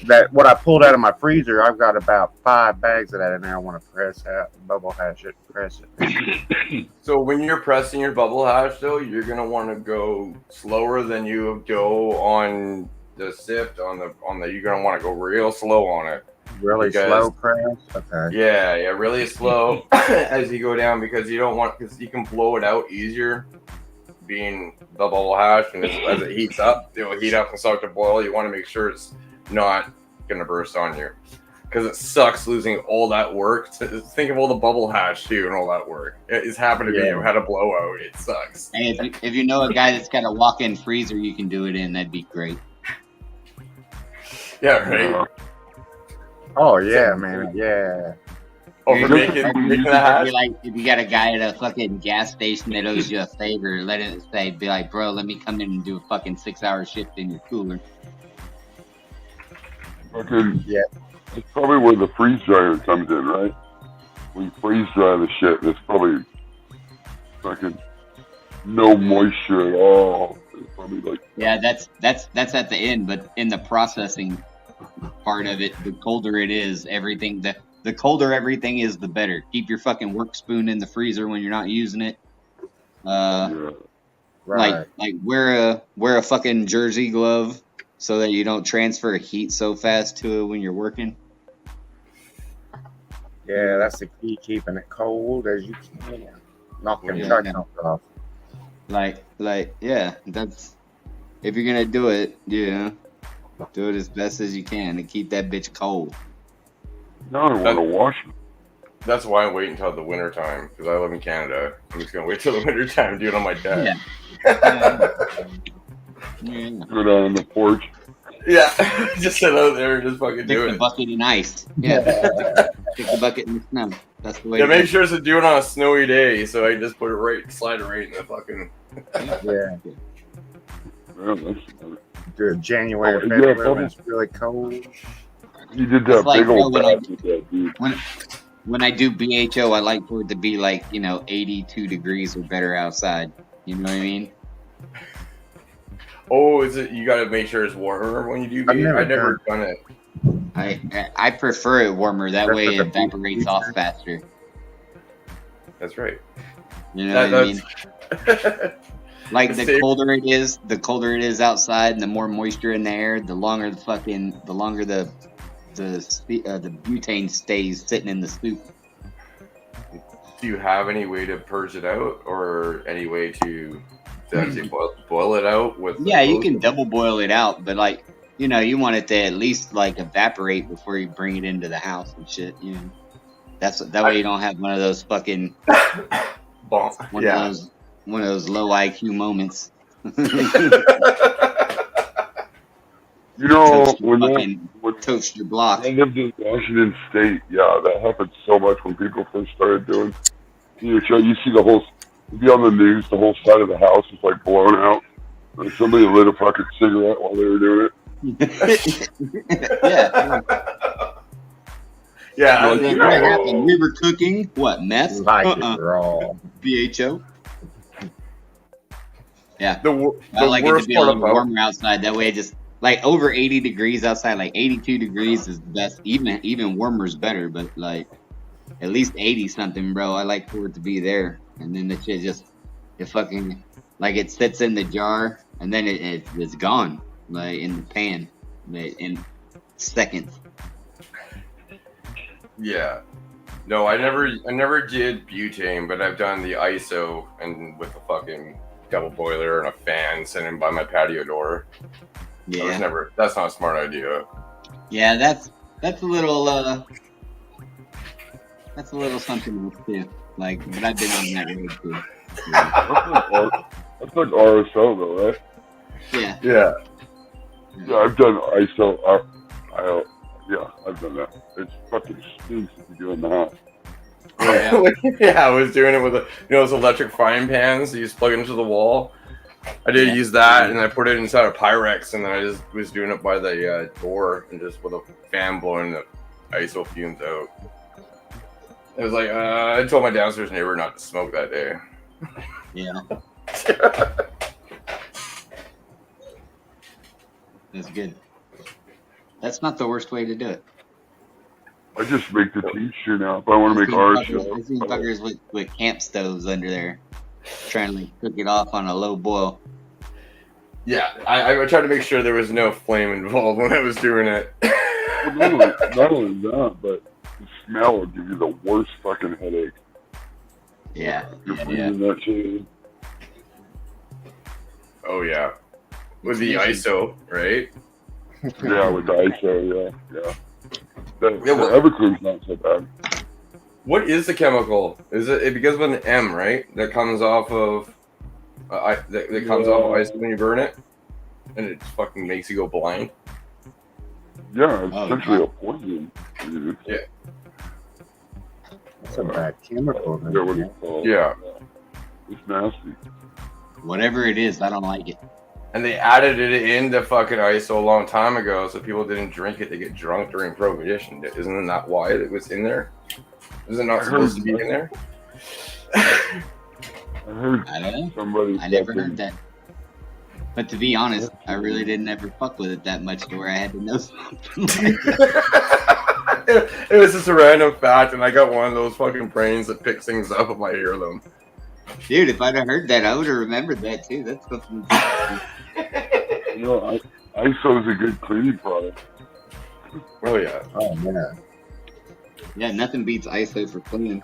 That what I pulled out of my freezer, I've got about 5 bags of that in there. I want to press out, bubble hash it, press it. So when you're pressing your bubble hash, though, you're gonna want to go slower than you go on the sift. On the you're gonna want to go real slow on it. Really slow press. Okay. Yeah, really slow as you go down because you don't want because you can blow it out easier. Being the bubble hash, and as it heats up, it will heat up and start to boil. You want to make sure it's not gonna burst on you because it sucks losing all that work. Think of all the bubble hash too and all that work. It's happened to me. I've had a blowout. It sucks. Hey, if you know a guy that's got a walk-in freezer you can do it in, that'd be great. Yeah, right. Oh yeah, man. Yeah. Oh, for making the hash. Like if you got a guy at a fucking gas station that owes you a favor, let it say, be like, bro, let me come in and do a fucking 6-hour shift in your cooler. Fucking, Yeah. It's probably where the freeze dryer comes in, right? When you freeze dry the shit, it's probably fucking no moisture at all. It's probably like Yeah, that's at the end, but in the processing part of it, the colder it is, everything the colder everything is, the better. Keep your fucking work spoon in the freezer when you're not using it. yeah. Right. Like wear a fucking jersey glove so that you don't transfer heat so fast to it when you're working. Yeah, that's the key, keeping it cold as you can. Knocking Yeah. truck off. Like yeah, that's if you're gonna do it, do it as best as you can to keep that bitch cold. Now I want to wash it. That's why I wait until the winter time because I live in Canada. I'm just gonna wait till the winter time and do it on my deck. Yeah. Go down on the porch. Yeah, just sit out there and just fucking Stick do the it. bucket in ice. Yeah. Stick the bucket in the snow. That's the way. Yeah, to make go. sure to do it on a snowy day, so I just put it slide it right in the fucking. Yeah. Yeah, that's, Do it January, Oh, yeah, February when probably. it's really cold. you did that It's like, big old bro, when I- bath with that dude. when I do BHO, I like for it to be like 82 degrees or better outside. You know what I mean? Oh, is it? You got to make sure it's warmer when you do. I've never done it. I prefer it warmer. That way it That's what the evaporates off faster. That's right. You know what I mean? Like It's the safe. colder it is outside, and the more moisture in the air, the longer the butane stays sitting in the soup. Do you have any way to purge it out, or any way to actually boil it out with? Yeah, you can double boil it out, but like you want it to at least like evaporate before you bring it into the house and shit. That way you don't have one of those fucking one of those low IQ moments. Toast your block. I lived in Washington State. Yeah, that happened so much when people first started doing BHO. You see it'd be on the news, the whole side of the house is like blown out. Like somebody lit a fucking cigarette while they were doing it. Yeah. Yeah. What happened? We were cooking what meth? Like it raw. BHO. Yeah. I I like it to be a little warmer outside. That way, just like over 80 degrees outside, like 82 degrees is the best. Even warmer is better, but like at least 80 something, bro. I like for it to be there, and then the shit it fucking like it sits in the jar, and then it's gone, like in the pan, in seconds. Yeah. No, I never did butane, but I've done the ISO and with a fucking double boiler and a fan sitting by my patio door. Yeah. That's not a smart idea. Yeah, that's a little something else too. Like, but I've been on that road too. Yeah. That's like RSO though, right? Yeah. Yeah. Yeah, I've done ISO. Yeah, I've done that. It's fucking stinks if you do it in the house. Yeah, I was doing it with those electric frying pans you just plug into the wall. I did use that, and I put it inside a Pyrex, and then I just was doing it by the door, and just with a fan blowing the ISO fumes out. It was like, I told my downstairs neighbor not to smoke that day. Yeah. That's good. That's not the worst way to do it. I just make the tincture now. If I want to make RSO. I've seen fuckers with camp stoves under there trying to cook it off on a low boil. Yeah, I tried to make sure there was no flame involved when I was doing it. Not only that, but the smell will give you the worst fucking headache. Yeah. You're breathing that shit in. Oh yeah, with the ISO, right? Yeah, with the ISO, yeah. The well- Everclear's not so bad. What is the chemical? Is it because of an M, right? That comes off of that comes off of ice when you burn it, and it just fucking makes you go blind. Yeah, it's essentially a poison. Dude. Yeah. That's a bad chemical. Yeah, what it's called. Yeah. It's nasty. Whatever it is, I don't like it. And they added it into fucking ISO a long time ago, so people didn't drink it. They get drunk during Prohibition. Isn't that why it was in there? Is it not supposed to be in there? I heard I don't know. somebody. I never heard that. But to be honest, I really didn't ever fuck with it that much to where I had to know something like that. It was just a random fact, and I got one of those fucking brains that picks things up if I hear them. Dude, if I'd have heard that, I would have remembered that too. That's something. You know, ISO is a good cleaning product. Oh yeah. Oh man. Yeah, nothing beats ISO for cleaning.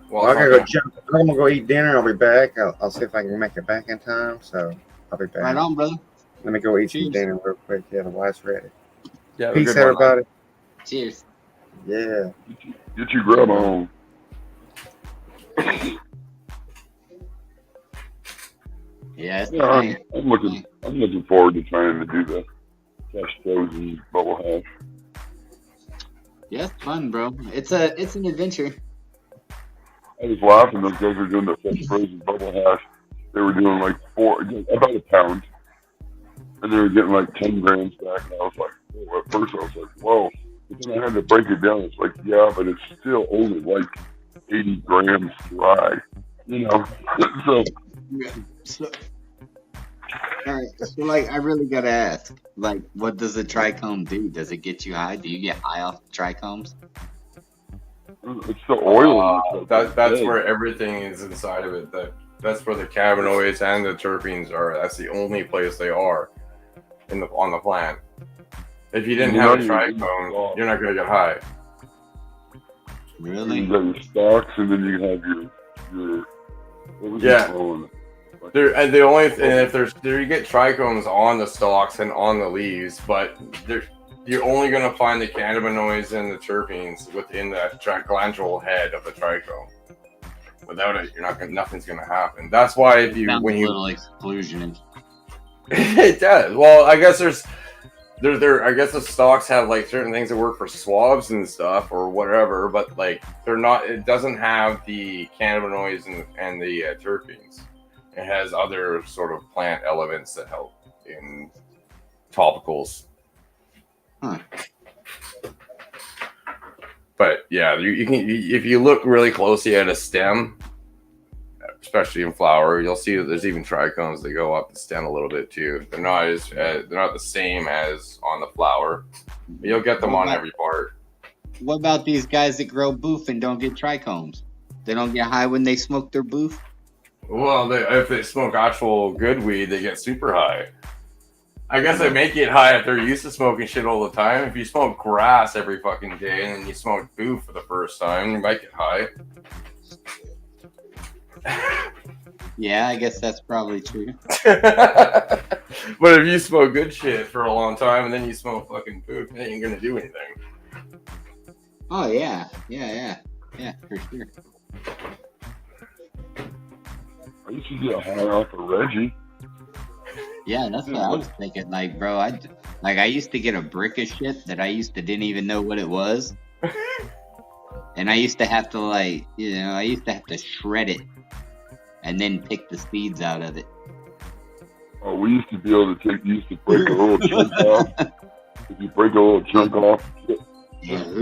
Well, I'm gonna go eat dinner. I'll be back. I'll see if I can make it back in time. So I'll be back. Right on, brother. Let me go eat Cheers. some dinner real quick. Yeah, the wife's ready. yeah, have a Peace, good one. everybody. Cheers. Yeah. Get your grandma home. Yeah, it's Yeah, I'm looking forward to trying to do the cash frozen bubble hash. Yeah, it's fun, bro. It's an adventure. I was laughing. Those guys were doing the cash frozen bubble hash. They were doing like about a pound, and they were getting like 10 grams back. And I was like, at first I was like, whoa. But then I had to break it down. It's like, yeah, but it's still only like 80 grams dry. You know, so Yeah. So, all right. So, like, I really gotta ask, like, what does the trichome do? Does it get you high? Do you get high off the trichomes? it's the oil. That's where everything is inside of it. That's where the cannabinoids and the terpenes are. That's the only place they are on the plant. If you didn't have a trichome, you're not gonna get high. Really? You got your stalks, and then you have your what was Yeah. it called? And the only if you get trichomes on the stalks and on the leaves, but you're only going to find the cannabinoids and the terpenes within that glandular head of the trichome. Without it, nothing's going to happen. That's why Sounds a little exclusionist. It does. Well, I guess I guess the stalks have like certain things that work for swabs and stuff or whatever, but like they're not. It doesn't have the cannabinoids and the terpenes. It has other sort of plant elements that help in topicals. Huh. But yeah, you can if you look really closely at a stem, especially in flower, you'll see that there's even trichomes that go up the stem a little bit too. They're not the same as on the flower. But you'll get them on every part. What about these guys that grow boof and don't get trichomes? They don't get high when they smoke their boof? Well, if they smoke actual good weed, they get super high. I guess they make it high if they're used to smoking shit all the time. If you smoke grass every fucking day and then you smoke boof for the first time, you might get high. Yeah, I guess that's probably true. But if you smoke good shit for a long time and then you smoke fucking boof, it ain't gonna do anything. Oh, yeah, for sure. I used to get high off of Reggie. Yeah, that's what I was thinking. Like, bro, I used to get a brick of shit that I didn't even know what it was. And I used to have to I used to have to shred it and then pick the seeds out of it. Oh, we used to be able to break a little chunk off. If you break a little chunk off, put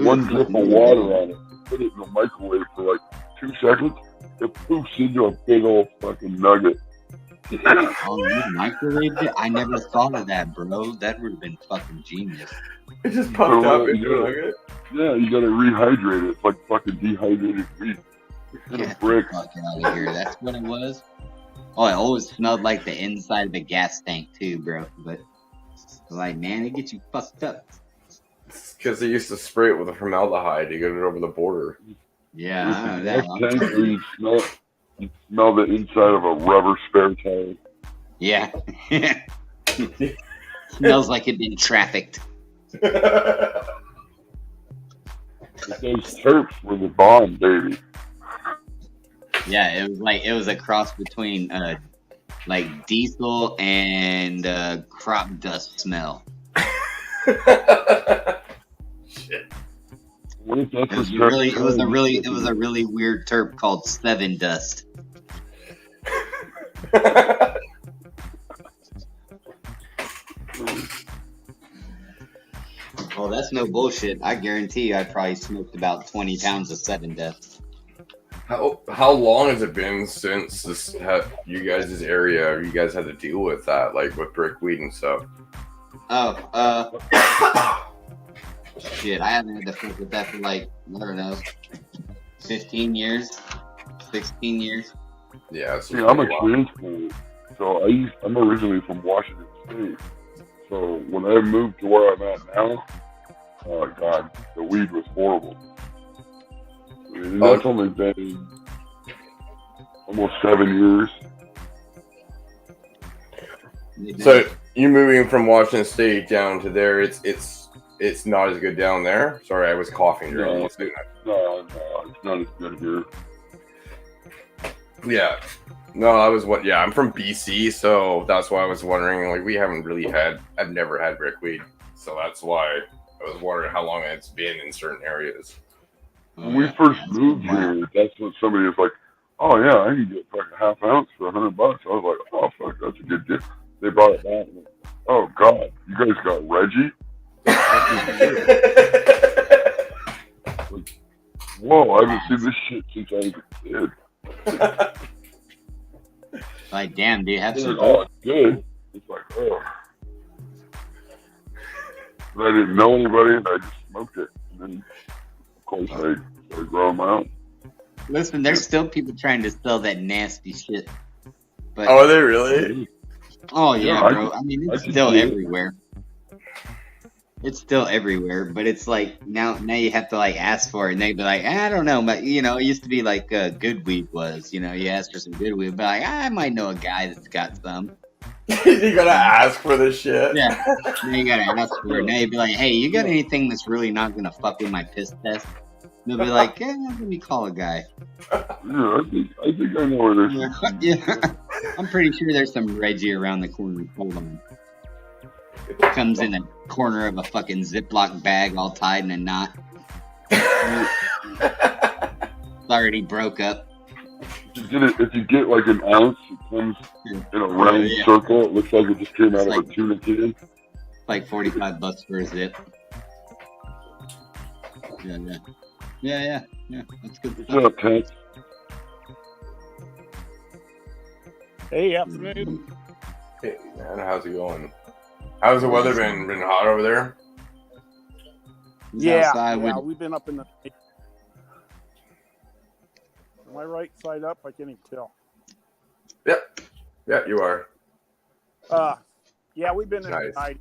one drip of water on it, put it in the microwave for like 2 seconds, it poofs into a big old fucking nugget. Oh, you microwaved it? I never thought of that, bro. That would have been fucking genius. It just puffed up into a nugget. Yeah, you gotta rehydrate it. It's like fucking dehydrated meat. Get the fuck out of here. That's what it was? Oh, it always smelled like the inside of a gas tank too, bro. But, like, man, it gets you fucked up. It's because they used to spray it with a formaldehyde to get it over the border. Yeah, I know that. Tank where you smell the inside of a rubber spare tire. Yeah. Smells like it'd been trafficked. But those terps were the bomb, baby. Yeah, it was a cross between like diesel and crop dust smell. Shit. What if that's It was a really weird terp called Seven Dust. Oh, that's no bullshit. I guarantee you I probably smoked about 20 pounds of Seven Dust. How long has it been since you guys' area, or you guys had to deal with that, like with brickweed and stuff? Shit, I haven't had to fuck with that for like, I don't know, 15 years, 16 years. Yeah, it's I'm a transplant, so I'm originally from Washington State. So when I moved to where I'm at now, oh god, the weed was horrible. And that's only been almost 7 years. So you moving from Washington State down to there, it's not as good down there. Sorry, I was coughing during No, this. no, it's not as good here. Yeah. No, I'm from BC, so that's why I was wondering, like, I've never had brickweed, so that's why I was wondering how long it's been in certain areas. When we first moved here, that's when somebody was like, oh yeah, I can get like a half ounce for $100. I was like, oh fuck, that's a good deal. They brought it back. Oh god, you guys got Reggie? whoa, I haven't seen this shit since I was a kid. Like, damn, do you have some? Oh, it's good. It's like, oh. But I didn't know anybody, and I just smoked it. And then, of course, I started growing my own. Listen, there's still people trying to sell that nasty shit. But Oh, are they really? oh yeah, Yeah, bro. I mean, it's I can still see it. everywhere. It's still everywhere, but it's like now you have to like ask for it, and they'd be like, I don't know, but you know, it used to be like good weed was, you know, you ask for some good weed, but like I might know a guy that's got some. You gotta ask for this shit. Yeah, now you gotta ask for it. Now you'd be like, hey, you got anything that's really not gonna fuck with my piss test? And they'll be like, yeah, let me call a guy. Yeah, I think I know where this is. Yeah, I'm pretty sure there's some Reggie around the corner. Hold on. Comes in a corner of a fucking Ziploc bag all tied in a knot. It's already broke up. If you get like an ounce, it comes in a round circle. It looks like it just came out of a tuna can. Like $45 for a zip. Yeah. That's good. What's up, Tank? Hey, afternoon. Hey, man, how's it going? How's the weather been? Been hot over there? Yeah, we've been up in the. Am I right side up? I can't even tell. Yep. Yeah, you are. Yeah, we've been in Nice. the night.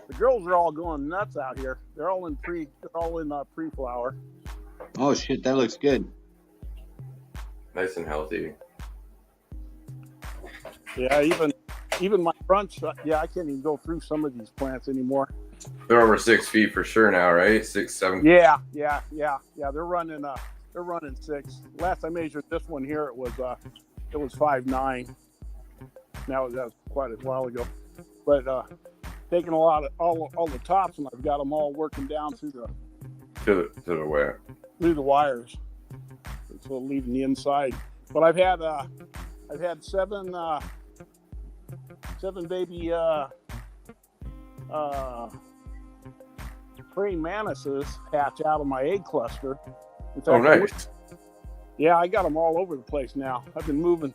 The girls are all going nuts out here. They're all in pre-flower. Oh shit, that looks good. Nice and healthy. Yeah, even my fronts. Yeah, I can't even go through some of these plants anymore. They're over 6 feet for sure now, right? 6, 7. Yeah. They're running 6. Last I measured this one here, it was 5'9". Now that was quite a while ago, but taking a lot of all the tops, and I've got them all working down through To the way. wires, so leaving the inside. But I've had 7 baby praying mantises hatch out of my egg cluster. In fact, Oh, nice. Yeah, I got them all over the place now. I've been moving.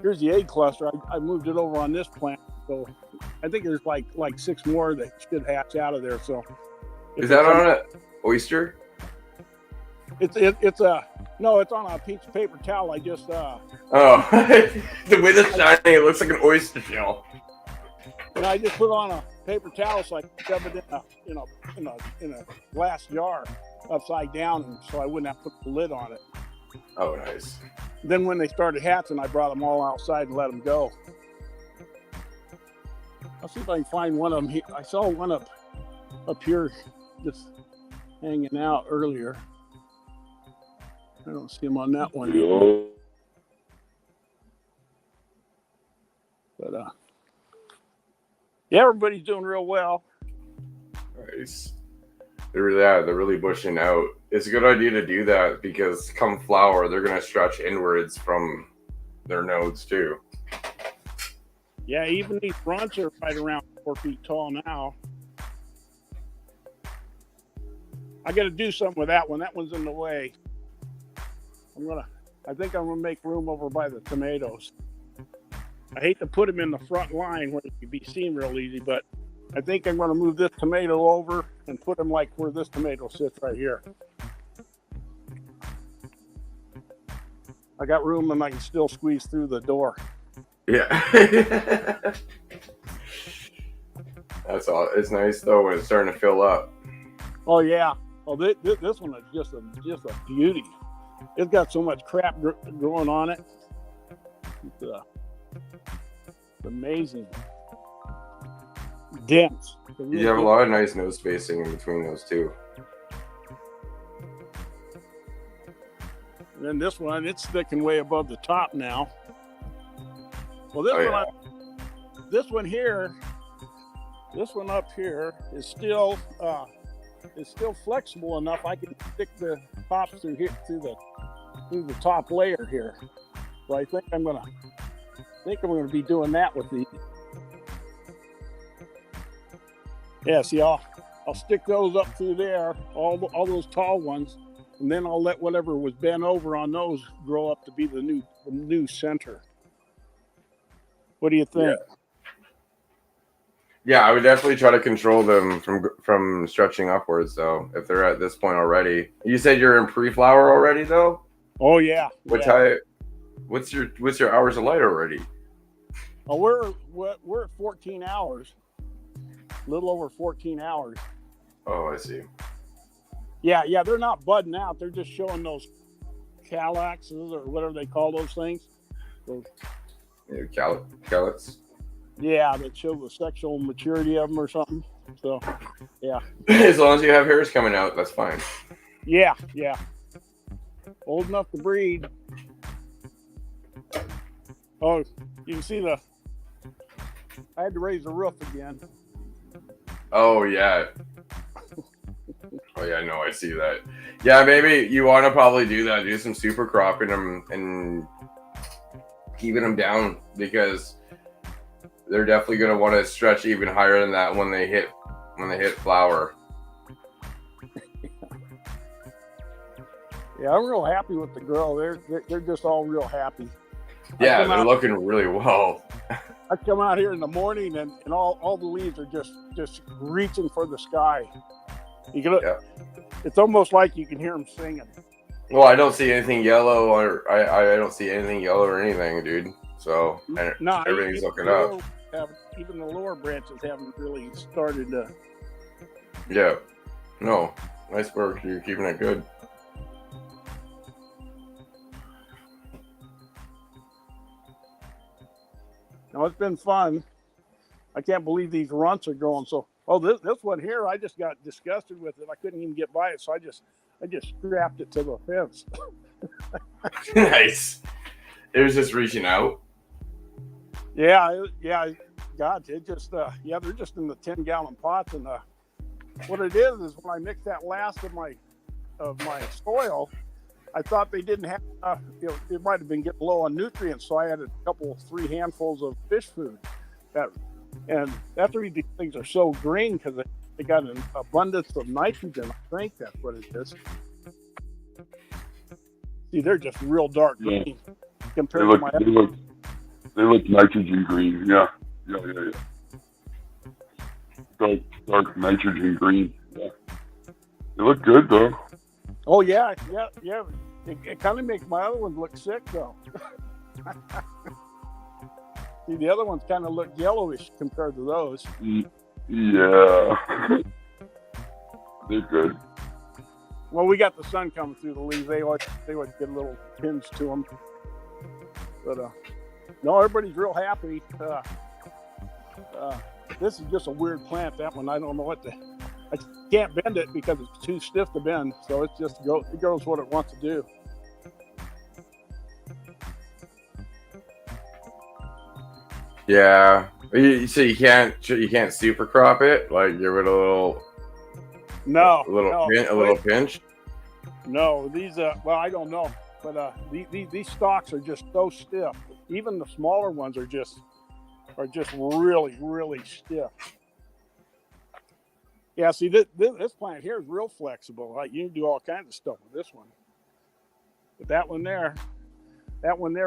Here's the egg cluster. I moved it over on this plant, so I think there's like 6 more that should hatch out of there. So Is that on an oyster? It's on a piece of paper towel. I just Oh, the way that's shining, it looks like an oyster shell. I just put on a paper towel so I could shove it in a glass jar upside down, and so I wouldn't have to put the lid on it. Oh, nice. Then when they started hatching, I brought them all outside and let them go. I'll see if I can find one of them here. I saw one up here just hanging out earlier. I don't see him on that one. Yo. But yeah, everybody's doing real well. Nice. They're really bushing out. It's a good idea to do that because come flower, they're going to stretch inwards from their nodes too. Yeah, even these fronts are right around 4 feet tall now. I got to do something with that one. That one's in the way. I think I'm gonna make room over by the tomatoes. I hate to put them in the front line where it can be seen real easy, but I think I'm gonna move this tomato over and put them like where this tomato sits right here. I got room and I can still squeeze through the door. Yeah. That's all. It's nice though when it's starting to fill up. Oh yeah. Oh, this one is just a beauty. It's got so much crap growing on it. It's amazing. Dense. You have a lot of nice nose spacing in between those two. And then this one, it's sticking way above the top now. Well, this one up here is still flexible enough. I can stick the tops through the top layer here. So I think I'm gonna be doing that with the. Yeah, see, I'll stick those up through there, all those tall ones, and then I'll let whatever was bent over on those grow up to be the new center. What do you think? Yeah, I would definitely try to control them from stretching upwards, though. If they're at this point already, you said you're in pre-flower already, though. Oh yeah. What yeah. time? What's your hours of light already? Oh, we're at 14 hours, a little over 14 hours. Oh, I see. Yeah, they're not budding out. They're just showing those calyxes or whatever they call those things. Those, Callets. yeah, that show the sexual maturity of them or something. So, yeah. As long as you have hairs coming out, that's fine. Yeah. Old enough to breed. Oh, you can see I had to raise the roof again. Oh yeah. Oh yeah, no, I see that. Yeah, maybe you want to probably do that. Do some super cropping them and keeping them down, because they're definitely going to want to stretch even higher than that when they hit flower. Yeah, I'm real happy with the girl. They're just all real happy. Yeah, they're looking really well. I come out here in the morning and all the leaves are just reaching for the sky. You can It's almost like you can hear them singing. Well, I don't see anything yellow, or I don't see anything yellow or anything, dude. So everything's looking up. Even the lower branches haven't really started to. Yeah. No. Nice work. You're keeping it good. No, it's been fun. I can't believe these runts are growing so. Oh, this one here, I just got disgusted with it. I couldn't even get by it, so I just strapped it to the fence. Nice. It was just reaching out. Yeah. God, it just they're just in the 10-gallon pots, and what it is when I mix that last of my soil, I thought they didn't have enough. It might have been getting low on nutrients, so I added 3 handfuls of fish food. And that's the reason these things are so green, because they got an abundance of nitrogen. I think that's what it is. See, they're just real dark green compared to my. They look nitrogen green. Yeah. Dark nitrogen green. Yeah. They look good though. Oh yeah. It kind of makes my other ones look sick though. See, the other ones kind of look yellowish compared to those. Yeah. They're good. Well, we got the sun coming through the leaves. They would get a little tinge to them. But no, everybody's real happy. This is just a weird plant. That one, I don't know what I can't bend it because it's too stiff to bend. So it goes what it wants to do. Yeah. So you can't super crop it, like give it a little pinch. No, these well, I don't know, but these stalks are just so stiff. Even the smaller ones are just really, really stiff. Yeah, see, this plant here is real flexible. Like, you can do all kinds of stuff with this one. But that one there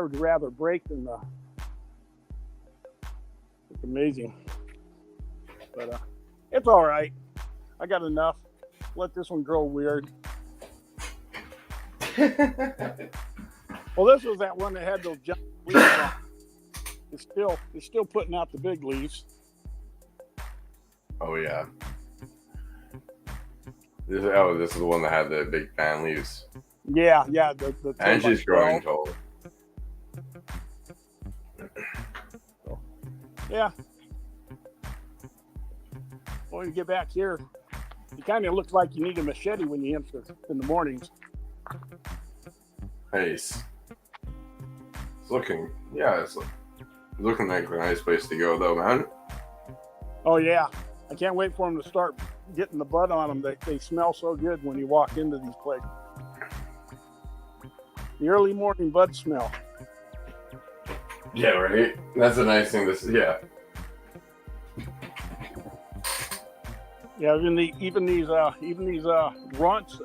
would rather break than the. It's amazing. But it's all right. I got enough. Let this one grow weird. Well, this was that one that had those giant leaves on. It's still putting out the big leaves. Oh yeah. This is the one that had the big fan leaves. Yeah. The and she's growing tall. Yeah. Well, you get back here, it kind of looks like you need a machete when you enter in the mornings. Nice. It's looking like a nice place to go, though, man. Oh yeah, I can't wait for them to start getting the bud on them. They smell so good when you walk into these places. The early morning bud smell. Yeah, right. That's a nice thing. Yeah. Yeah, even these runts,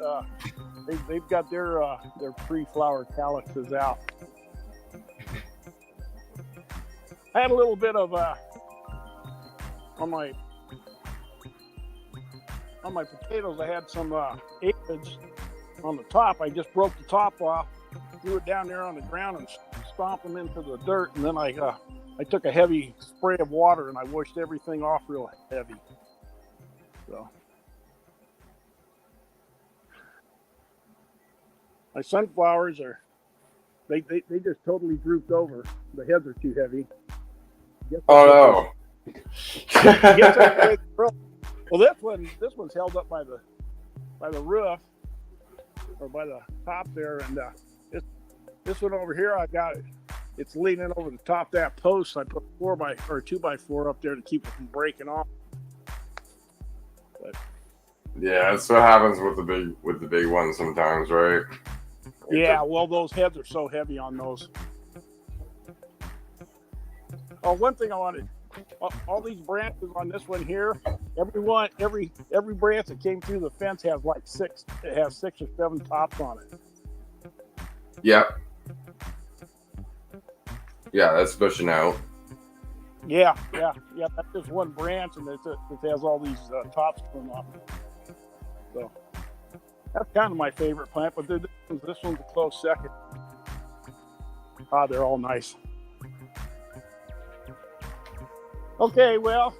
they've got their pre-flower calyxes out. I had a little bit of on my potatoes. I had some aphids on the top. I just broke the top off, threw it down there on the ground, and stomped them into the dirt. And then I took a heavy spray of water and I washed everything off real heavy. So my sunflowers they just totally drooped over. The heads are too heavy. Oh no. Well, this one's held up by the roof or by the top there, and this one over here, I got it. It's leaning over the top of that post. I put 2x4 up there to keep it from breaking off. But Yeah, that's what happens with the big ones sometimes, right? yeah, well, those heads are so heavy on those. Oh, one thing I wanted. All these branches on this one here, every branch that came through the fence has like 6 or 7 tops on it. Yep. Yeah, that's bushing out. Yeah. That's just one branch, and it has all these tops coming off. So that's kind of my favorite plant, but this one's a close second. They're all nice. Okay, well,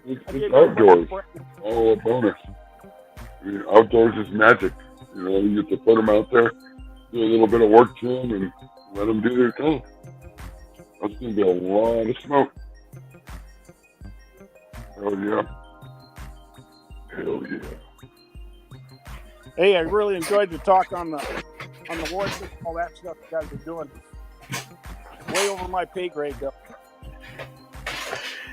It's outdoors. All a bonus. I mean, outdoors is magic. You know, you get to put them out there, do a little bit of work to them, and let them do their thing. That's going to be a lot of smoke. Hell yeah. Hell yeah. Hey, I really enjoyed the talk on the voice and all that stuff you guys are doing. Way over my pay grade, though.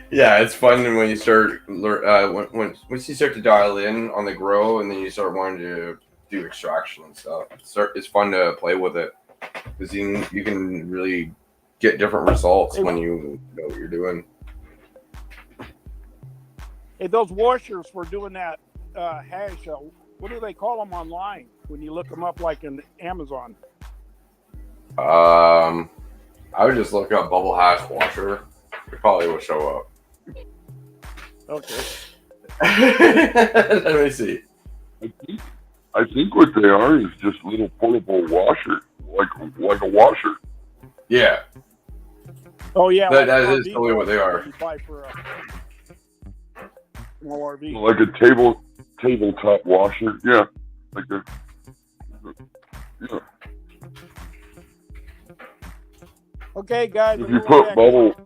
Yeah, it's fun when you start once you start to dial in on the grow, and then you start wanting to do extraction and stuff. It's fun to play with it because you can really get different results when you know what you're doing. Hey, those washers for doing that hash, what do they call them online when you look them up like in Amazon? I would just look up bubble hash washer. It probably will show up. Okay. Let me see. I think what they are is just little portable washer, like a washer. Yeah. Oh yeah. That is totally what they are. You buy for a small RV. Like a tabletop washer. Yeah. Yeah. Okay, guys. If you put Bubble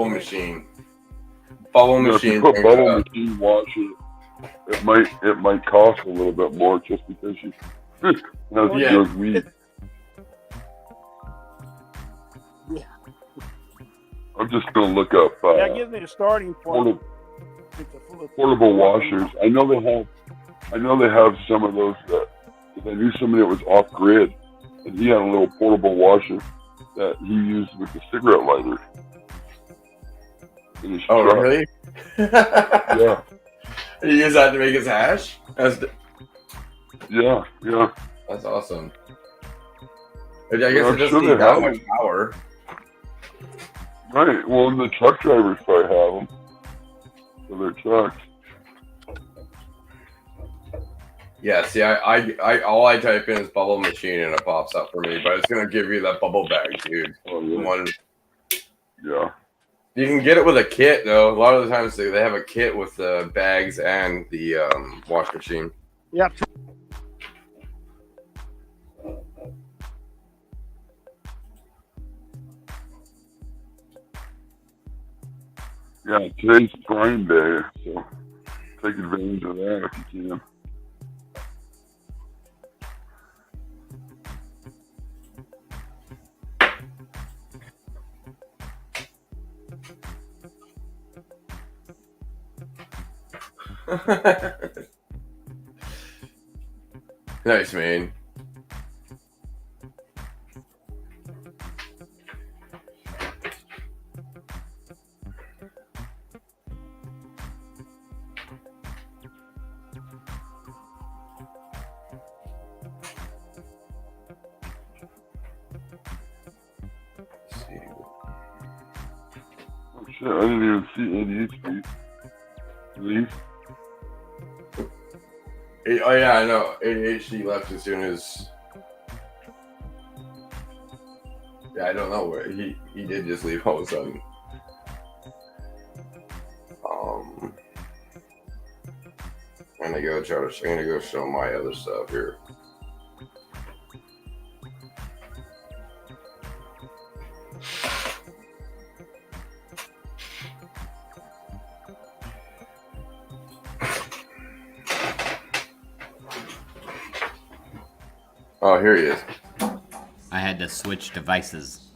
machine. Bubble machine. If you put bubble machine washer, it might cost a little bit more just because you has those weeds. Yeah. I'm just gonna look up That gives me a starting point. portable washers. I know they have some of those because I knew somebody that was off grid, and he had a little portable washer that he used with the cigarette lighter. In his truck. Really? Yeah. You use that to make his hash? Yeah. That's awesome. I guess it doesn't need that much power. Right. Well, the truck drivers probably have them for their trucks. Yeah, see, I all I type in is bubble machine and it pops up for me, but it's gonna give you that bubble bag, dude. Oh, yeah. One. Yeah. You can get it with a kit though. A lot of the times they have a kit with the bags and the wash machine. Yeah. Yeah, today's Prime Day, so take advantage of that if you can. Nice, man. Shit, I didn't even see ADHD. Leave. Oh yeah, I know. ADHD left as soon as. Yeah, I don't know where he did just leave all of a sudden. I'm gonna go show my other stuff here. Oh, here he is. I had to switch devices.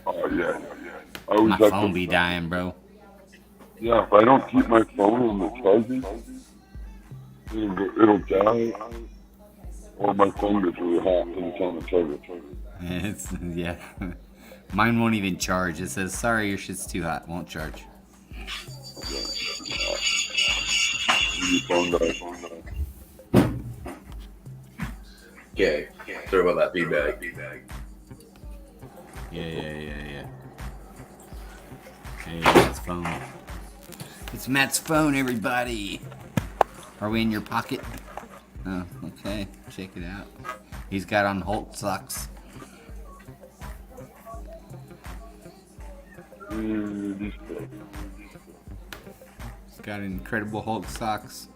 Oh, yeah. I always My have phone to, be dying, bro. Yeah, if I don't keep my phone on the charger, it'll die, or my phone gets really hot when it's on the charger. Yeah. Mine won't even charge. It says, sorry, your shit's too hot. Won't charge. Your phone dies. Okay. Sorry about that feedback. Yeah. Hey, Matt's phone. It's Matt's phone, everybody. Are we in your pocket? Oh, okay. Check it out. He's got on Hulk socks. He's got Incredible Hulk socks.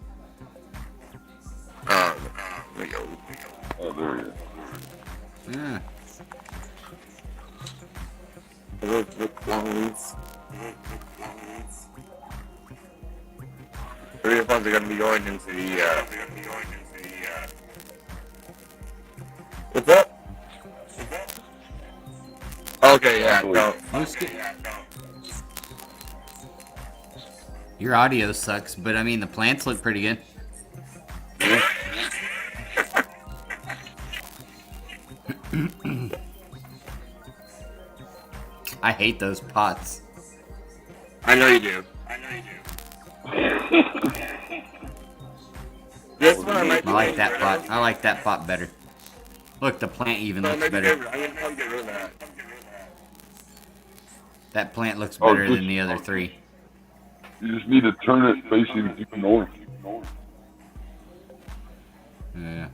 Oh, there he is. Yeah. Three of us are going to be going into the, What's up? Okay, yeah, no. Your audio sucks, but I mean, the plants look pretty good. I hate those pots. I know you do. This one I might I like that pot. I like that pot better. Look, the plant even looks better. I'm going to try to get rid of that. That plant looks better than the other three. You just need to turn it facing due north. Yeah.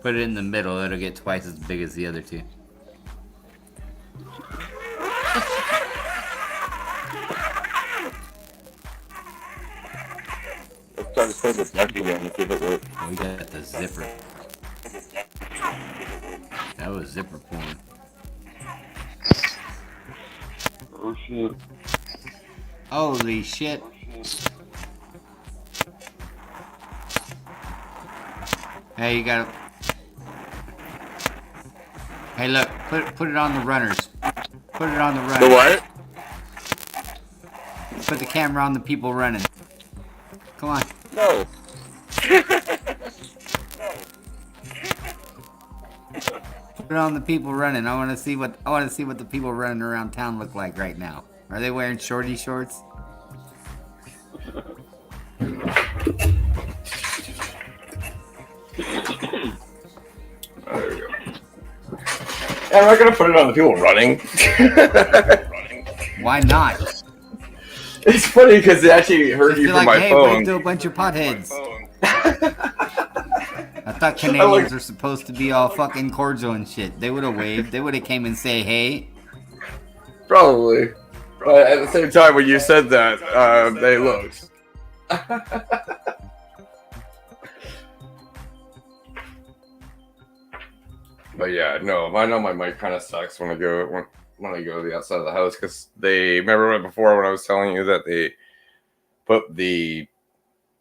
Put it in the middle, it'll get twice as big as the other two. Let's try to play this lucky game and see if it works. Oh, we got the zipper. That was zipper porn. Oh shit. Holy shit. Hey, you gotta... Hey, look, put it on the runners. Put it on the runners. The what? Put the camera on the people running. Come on. No. Put it on the people running. I want to see what the people running around town look like right now. Are they wearing shorty shorts? There we go. I'm not gonna put it on the people running. Why not? It's funny because it actually heard Just you be from like, my hey, phone. break through a bunch of potheads. I thought Canadians were supposed to be all fucking cordial and shit. They would have waved. They would have came and say, hey. Probably. But at the same time, when you said that, they looked. But yeah, no, I know my mic kind of sucks when I go to the outside of the house because they remember before when I was telling you that they put the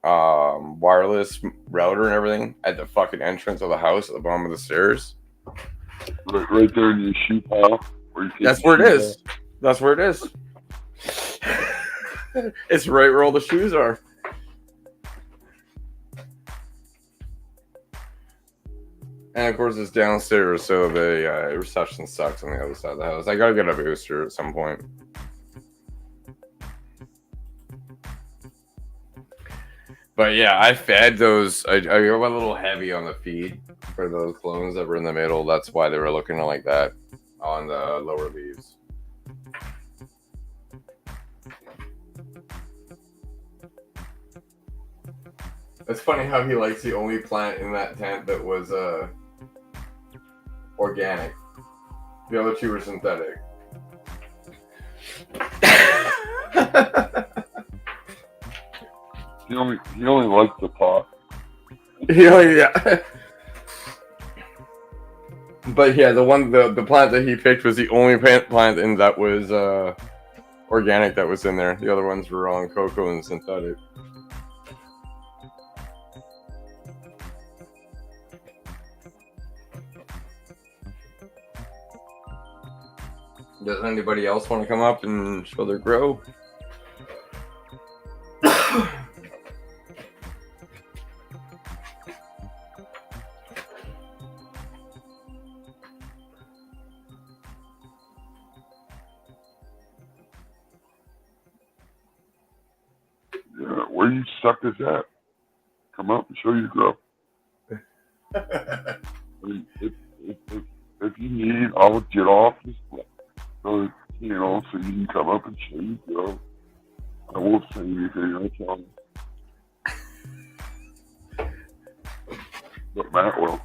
wireless router and everything at the fucking entrance of the house at the bottom of the stairs. Right there in your shoe pile. That's where it is. That's where it is. It's right where all the shoes are. And of course, it's downstairs, so the reception sucks on the other side of the house. I gotta get a booster at some point. But yeah, I fed those. I got a little heavy on the feed for those clones that were in the middle. That's why they were looking like that on the lower leaves. It's funny how he likes the only plant in that tent that was organic. The other two were synthetic. He only likes the pot. Yeah. But yeah, the plant that he picked was the only plant and that was organic that was in there. The other ones were on cocoa and synthetic. Does anybody else want to come up and show their grow? Yeah, where you suckers at? Come up and show your grow. I mean, if you need, I'll get off this, so you know, so you can come up and show your grow. I won't say anything. I'll tell you. But Matt will.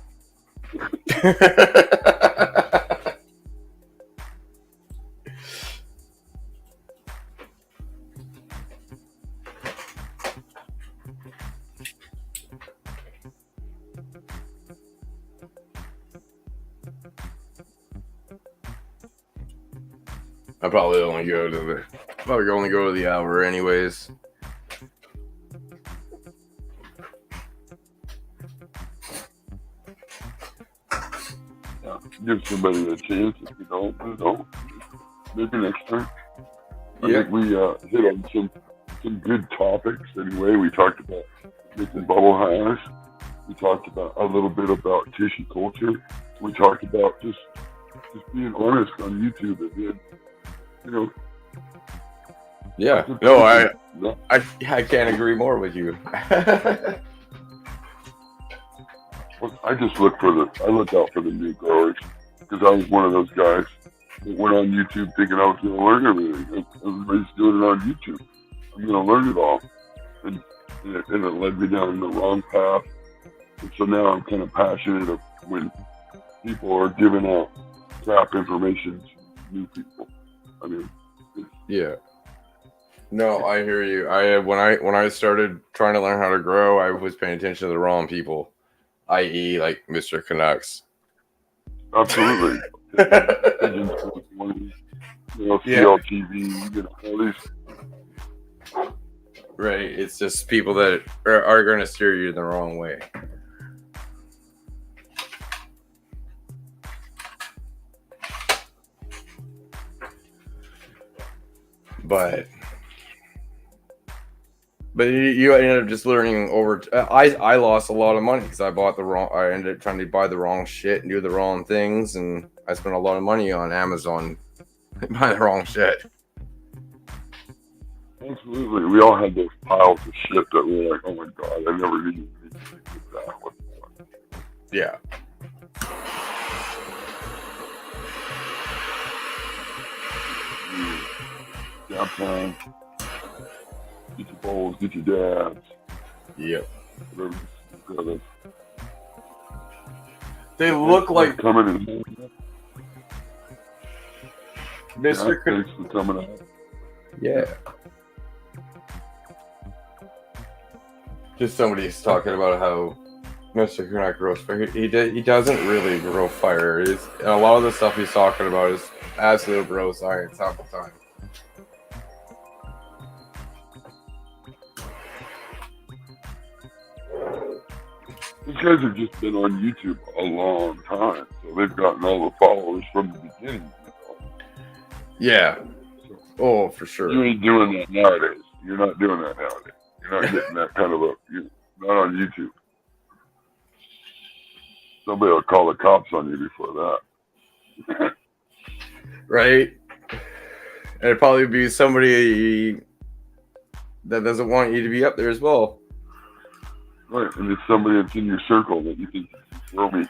I probably only go to the hour anyways. Yeah, give somebody a chance. If you don't, then don't. Maybe next time. I think we hit on some good topics. Anyway, we talked about making bubble hash. We talked about a little bit about tissue culture. We talked about just being honest on YouTube and then, you know. Yeah. No, I can't agree more with you. Well, I look out for the new growers because I was one of those guys that went on YouTube thinking I was going to learn everything. Everybody's doing it on YouTube. I'm going to learn it all. And it led me down the wrong path. And so now I'm kind of passionate of when people are giving out crap information to new people. I mean, yeah. No, I hear you. When I started trying to learn how to grow, I was paying attention to the wrong people, i.e., like Mr. Canucks. Absolutely. CLTV, all these. Right. It's just people that are going to steer you the wrong way. But you ended up just learning over. I lost a lot of money because I ended up trying to buy the wrong shit and do the wrong things, and I spent a lot of money on Amazon buying the wrong shit. Absolutely, we all had those piles of shit that we were like, "Oh my god, I never needed that." Yeah. Jab time. Get your bowls, get your dabs. Yep. Whatever. They look like coming in. Mr. Thanks for coming out. Yeah. Just somebody's talking about how Mr. Canuck grows fire. He doesn't really grow fire. And a lot of the stuff he's talking about is absolute bro science half the time. These guys have just been on YouTube a long time, so they've gotten all the followers from the beginning. Yeah. Oh, for sure. You ain't doing that nowadays. You're not doing that nowadays. You're not getting that kind of you're not on YouTube. Somebody will call the cops on you before that. Right? And it'd probably be somebody that doesn't want you to be up there as well. Right, and it's somebody that's in your circle that you think throw me.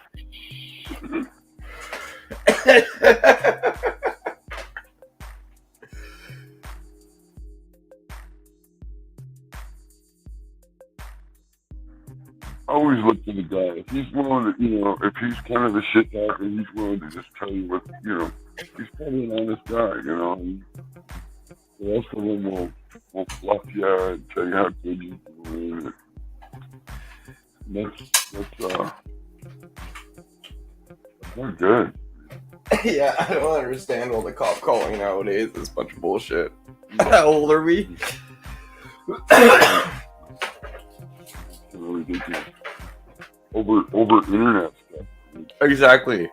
always look for the guy. If he's willing to, if he's kind of a shit talker, he's willing to just tell you what, he's probably an honest guy, And the rest of them will fluff you and tell you how good you're doing. That's not good. Yeah, I don't understand all the cop calling nowadays. It's a bunch of bullshit. How old are we? It's really ridiculous. Over internet stuff. Exactly.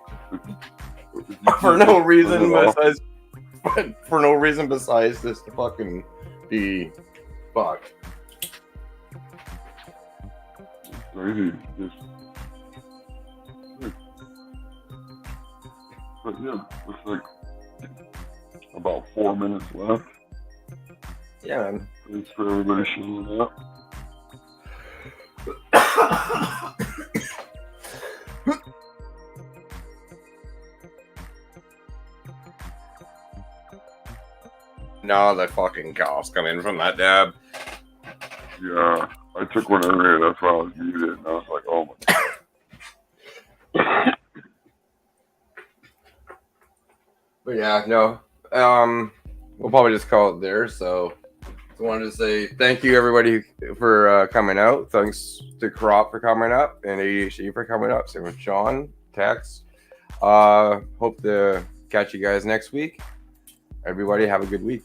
For no reason besides this to fucking be fucked. Crazy. But yeah, looks like about 4 minutes left. Yeah, man. Thanks for everybody showing up. No, the fucking cough's coming from that dab. Yeah, I took one earlier. That's why I was muted, and I was like, oh my god. But yeah, no. We'll probably just call it there. So I wanted to say thank you everybody for coming out. Thanks to Crop for coming up and ADHD for coming up. Same with Sean, Tex. Hope to catch you guys next week. Everybody have a good week.